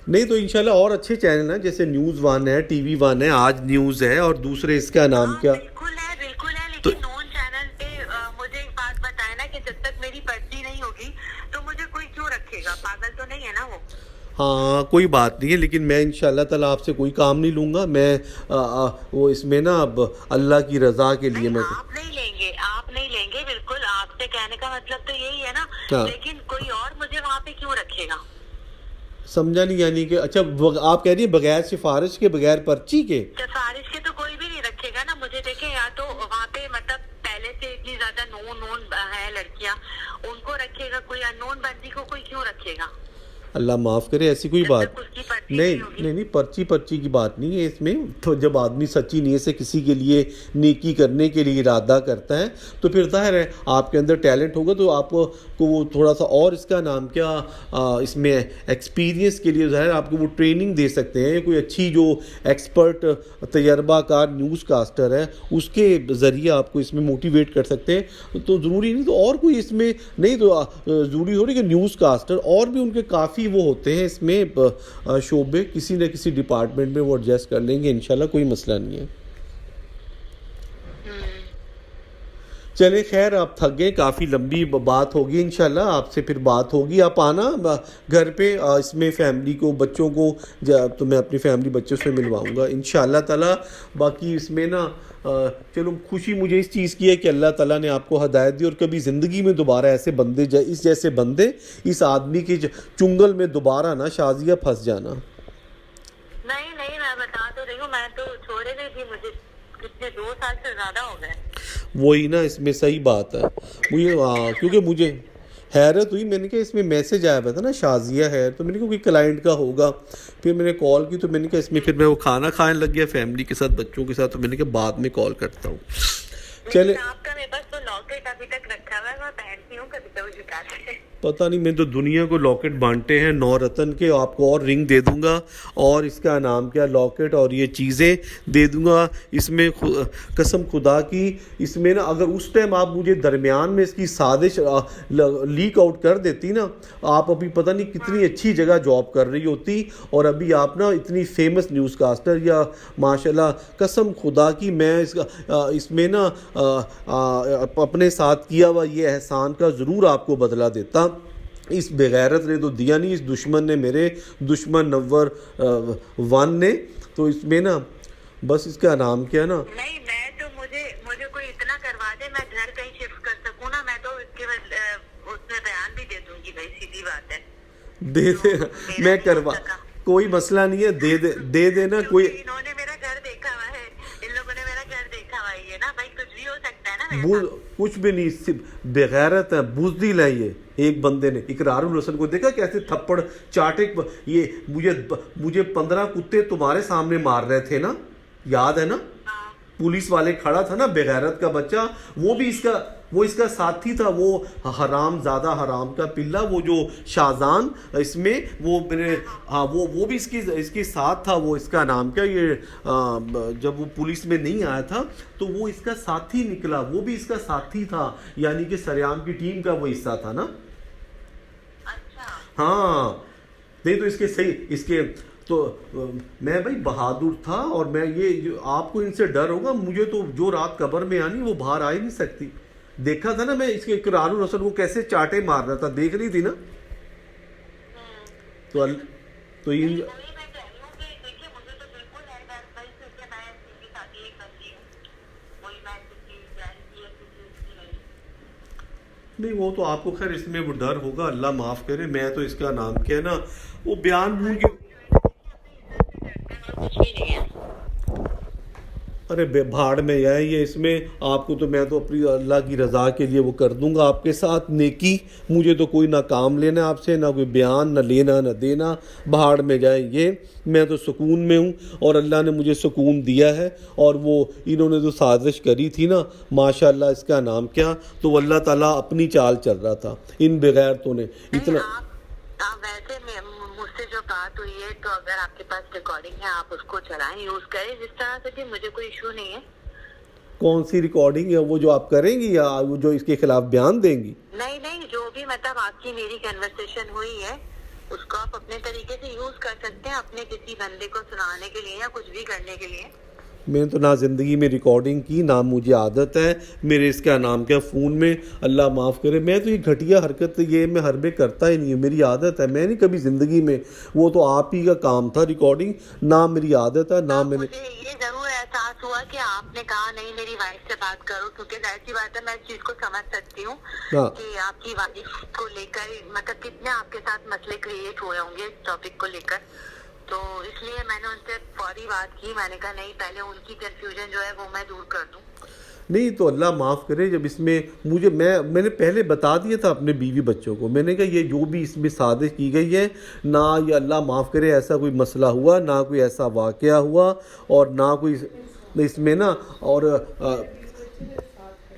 نہیں, تو انشاءاللہ اور اچھے چینل ہیں جیسے نیوز 1 ہے, ٹی وی 1 ہے, آج نیوز ہے, اور دوسرے اس کا نام کیا.
بالکل ہے لیکن نون چینل پہ مجھے ایک بات بتائے نا کہ جب تک میری پرچی نہیں ہوگی تو مجھے کوئی کیوں رکھے گا, پاگل تو نہیں ہے نا وہ.
ہاں کوئی بات نہیں ہے, لیکن میں انشاءاللہ تعالیٰ آپ سے کوئی کام نہیں لوں گا. میں وہ اس میں نا اب اللہ کی رضا کے لیے میں
آپ نہیں لیں گے بالکل. آپ سے کہنے کا مطلب تو یہی ہے نا, لیکن کوئی اور مجھے وہاں پہ کیوں رکھے گا,
سمجھا نہیں. یعنی کہ اچھا آپ کہہ رہی ہیں بغیر سفارش کے, بغیر پرچی کے.
سفارش کے تو کوئی بھی نہیں رکھے گا نا مجھے. دیکھیں یا تو وہاں پہ مطلب پہلے سے اتنی زیادہ نون ہے لڑکیاں, ان کو رکھے گا کوئی, انون بندی کو کوئی کیوں رکھے گا.
اللہ معاف کرے, ایسی کوئی بات نہیں, پرچی کی بات نہیں ہے اس میں. تو جب آدمی سچی نیت سے کسی کے لیے نیکی کرنے کے لیے ارادہ کرتا ہے تو پھر ظاہر ہے آپ کے اندر ٹیلنٹ ہوگا, تو آپ کو وہ تھوڑا سا اور اس کا نام کیا اس میں ایکسپیرینس کے لیے ظاہر آپ کو وہ ٹریننگ دے سکتے ہیں. کوئی اچھی جو ایکسپرٹ تجربہ کار نیوز کاسٹر ہے اس کے ذریعے آپ کو اس میں موٹیویٹ کر سکتے ہیں. تو ضروری نہیں تو اور کوئی اس میں نہیں, تو ضروری ہو رہی کہ نیوز کاسٹر اور بھی ان کے کافی وہ ہوتے ہیں اس میں شعبے, کسی نہ کسی ڈپارٹمنٹ میں وہ ایڈجسٹ کر لیں گے انشاءاللہ, کوئی مسئلہ نہیں ہے. چلے خیر, آپ تھک گئے, کافی لمبی بات ہوگی, انشاءاللہ آپ سے پھر بات ہوگی. آپ آنا گھر پہ, اس میں فیملی کو, بچوں کو, تو میں اپنی فیملی بچوں سے ملواؤں گا انشاءاللہ تعالیٰ. باقی اس میں نا چلو خوشی مجھے اس چیز کی ہے کہ اللہ تعالیٰ نے آپ کو ہدایت دی, اور کبھی زندگی میں دوبارہ ایسے بندے اس جیسے بندے اس آدمی کے چنگل میں دوبارہ نا شازیہ پھنس جانا.
मैं तो छोड़े नहीं थी, मुझे कितने 2 साल से ज्यादा हो गए।
वही ना, इसमें सही बात है मुझे, क्योंकि मुझे हैरत हुई, मैंने कहा इसमें मैसेज आया हुआ था ना शाजिया है, तो मैंने कहा कोई क्लाइंट का होगा, फिर मैंने कॉल की तो मैंने कहा इसमें, फिर मैं वो खाना खाने लग गया फैमिली के साथ, बच्चों के साथ, तो मैंने कहा बाद में कॉल करता हूँ। चले,
आपका मेरे पास तो लॉकेट अभी तक रखा हुआ है, मैं पहनती हूँ कभी कभी झुका के।
पता नहीं, मैं तो दुनिया को लॉकेट बांटे हैं 9 रतन के, आपको और रिंग दे दूंगा और इसका नाम क्या लॉकेट और ये चीज़ें दे दूंगा। इसमें कसम खुदा की, इसमें ना अगर उस टाइम आप मुझे दरमियान में इसकी साजिश लीक आउट कर देती ना, आप अभी पता नहीं कितनी अच्छी जगह जॉब कर रही होती, और अभी आप ना इतनी फेमस न्यूज़ कास्टर या माशाल्लाह, कसम खुदा की मैं इसमें ना अपने साथ किया हुआ ये एहसान का ज़रूर आपको बदला देता। इस बेगैरत ने तो दिया नहीं, इस दुश्मन ने, मेरे दुश्मन नंबर 1 ने, तो इसमें ना बस इसका नाम क्या ना,
नहीं मैं तो मुझे कोई इतना करवा दे, मैं घर कहीं शिफ्ट कर सकूँ ना, मैं तो इसके उसमें बयान भी दे दूंगी भाई, सीधी बात है।
दे दे, मैं करवा, कोई मसला नहीं है, दे देना। कोई
इन्होंने मेरा घर देखा हुआ है, इन लोगों ने मेरा घर देखा हुआ है ना भाई, कुछ भी हो सकता है ना मेरे साथ।
कुछ भी नहीं, सिर्फ बेगैरत है, बुज़दिल है ये। एक बंदे ने इकरारुल हसन को देखा कैसे थप्पड़ चाटे, ये मुझे 15 कुत्ते तुम्हारे सामने मार रहे थे ना, याद है ना, पुलिस वाले खड़ा था ना, बेगैरत का बच्चा, वो इसका साथी था, वो हराम ज़्यादा, हराम का पिल्ला, वो जो शाहजान इसमें, वो मेरे, हाँ वो भी इसके साथ था, वो इसका नाम क्या, ये जब वो पुलिस में नहीं आया था तो वो इसका साथी निकला, वो भी इसका साथी था, यानी कि सरेआम की टीम का वो हिस्सा था ना। हाँ नहीं तो इसके तो मैं भाई बहादुर था, और मैं ये आपको इनसे डर होगा, मुझे तो जो रात कब्र में आनी वो बाहर आ ही नहीं सकती। देखा था ना मैं इसके इकरारुल हसन को कैसे चाटे मार रहा था, देख रही थी ना। तो इन नहीं, वो तो आपको खैर इसमें वो डर होगा, अल्लाह माफ़ करे, मैं तो इसका नाम क्या है ना, वो बयान भूल के, अरे भाड़ में जाए ये, इसमें आपको तो मैं तो अपनी अल्लाह की रज़ा के लिए वो कर दूंगा आपके साथ नेकी, मुझे तो कोई ना काम लेना आपसे, ना कोई बयान, ना लेना ना देना, भाड़ में जाए ये, मैं तो सुकून में हूँ और अल्लाह ने मुझे सुकून दिया है। और वो इन्होंने जो साजिश करी थी ना, माशाल्लाह इसका नाम क्या, तो अल्लाह ताला अपनी चाल चल रहा था, इन बेगैरतों ने इतना।
वैसे मुझसे जो बात हुई है, तो अगर आपके पास रिकॉर्डिंग है आप उसको चलाएं, यूज करें जिस तरह से, भी मुझे कोई इशू नहीं है।
कौन सी रिकॉर्डिंग है, वो जो आप करेंगी या वो जो इसके खिलाफ बयान देंगी?
नहीं, जो भी मतलब आपकी मेरी कन्वर्सेशन हुई है उसको आप अपने तरीके से यूज कर सकते हैं, अपने किसी बंदे को सुनाने के लिए या कुछ भी करने के लिए।
मैंने तो ना ज़िंदगी में रिकॉर्डिंग की, ना मुझे आदत है, मेरे इसका नाम क्या फ़ोन में, अल्लाह माफ़ करे, मैं तो ये घटिया हरकत ये मैं हर में करता ही नहीं हूँ, मेरी आदत है, मैं नहीं कभी ज़िंदगी में, वो तो आप ही का काम था रिकॉर्डिंग, ना मेरी आदत है ना मैंने।
मुझे ये ज़रूर एहसास हुआ कि आपने कहा नहीं मेरी वाइफ से बात करो, क्योंकि ऐसी बात है, मैं इस चीज़ को समझ सकती हूँ कि आपकी वाइफ को लेकर मतलब कितने आपके साथ मसले क्रिएट हुए होंगे इस टॉपिक को लेकर, तो इसलिए मैंने उनसे फौरी बात की, मैंने कहा नहीं पहले उनकी कंफ्यूजन जो है वो मैं दूर कर दूं।
नहीं तो अल्लाह माफ़ करे, जब इसमें मुझे मैंने पहले बता दिया था अपने बीवी बच्चों को, मैंने कहा ये जो भी इसमें साजिश की गई है ना, ये अल्लाह माफ़ करे ऐसा कोई मसला हुआ ना, कोई ऐसा वाक़या हुआ, और ना कोई इसमें ना, और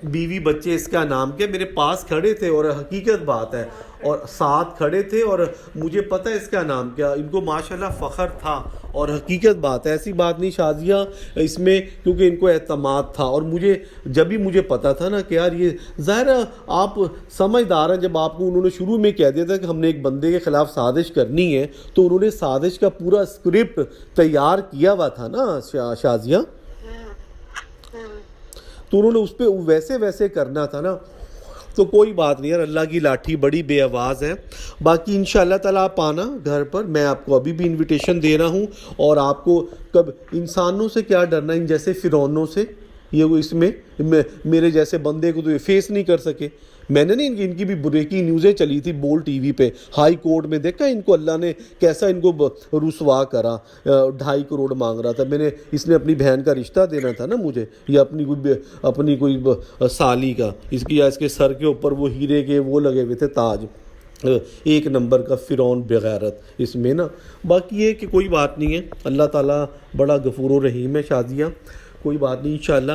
बीवी बच्चे इसका नाम क्या मेरे पास खड़े थे, और हकीकत बात है, और साथ खड़े थे, और मुझे पता है इसका नाम क्या, इनको माशाल्लाह फ़ख्र था, और हकीकत बात है, ऐसी बात नहीं शाजिया इसमें, क्योंकि इनको एतमाद था। और मुझे जब भी मुझे पता था ना कि यार ये ज़ाहिर आप समझदार हैं, जब आपको उन्होंने शुरू में कह दिया था कि हमने एक बंदे के ख़िलाफ़ साजिश करनी है, तो उन्होंने साजिश का पूरा स्क्रिप्ट तैयार किया हुआ था ना शाजिया, तो उन्होंने उस पर वैसे करना था ना। तो कोई बात नहीं यार, अल्लाह की लाठी बड़ी बेआवाज़ है। बाकी इंशाअल्लाह ताला आप आना घर पर, मैं आपको अभी भी इनविटेशन दे रहा हूँ, और आपको कब इंसानों से क्या डरना, इन जैसे फ़िरौनों से, یہ وہ اس میں میرے جیسے بندے کو تو یہ فیس نہیں کر سکے. میں نے نہیں ان کی بھی بریکنگ نیوزیں چلی تھی بول ٹی وی پہ, ہائی کورٹ میں دیکھا ان کو اللہ نے کیسا ان کو رسوا کرا. 2.5 کروڑ مانگ رہا تھا. میں نے اس نے اپنی بہن کا رشتہ دینا تھا نا مجھے, یا اپنی کوئی سالی کا, اس کی یا اس کے سر کے اوپر وہ ہیرے کے وہ لگے ہوئے تھے تاج, 1 نمبر کا فرعون بغیرت اس میں نا. باقی یہ کہ کوئی بات نہیں ہے, اللہ تعالیٰ بڑا غفور و رحیم ہے. شازیہ کوئی بات نہیں انشاءاللہ.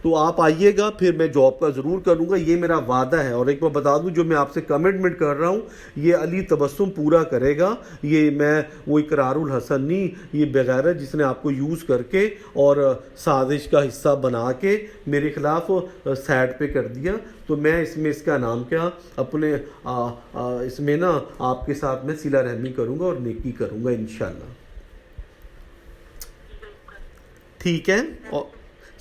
تو آپ آئیے گا, پھر میں جاب کا ضرور کروں گا, یہ میرا وعدہ ہے. اور ایک بار بتا دوں, جو میں آپ سے کمٹمنٹ کر رہا ہوں یہ علی تبسم پورا کرے گا. یہ میں وہ اقرار الحسن نہیں, یہ بغیرت جس نے آپ کو یوز کر کے اور سازش کا حصہ بنا کے میرے خلاف سیٹ پہ کر دیا, تو میں اس کا نام کیا اپنے اس میں نا آپ کے ساتھ میں صلہ رحمی کروں گا اور نیکی کروں گا انشاءاللہ. ٹھیک ہے,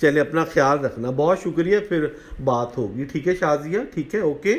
چلے اپنا خیال رکھنا. بہت شکریہ, پھر بات ہوگی. ٹھیک ہے شازیہ, ٹھیک ہے, اوکے.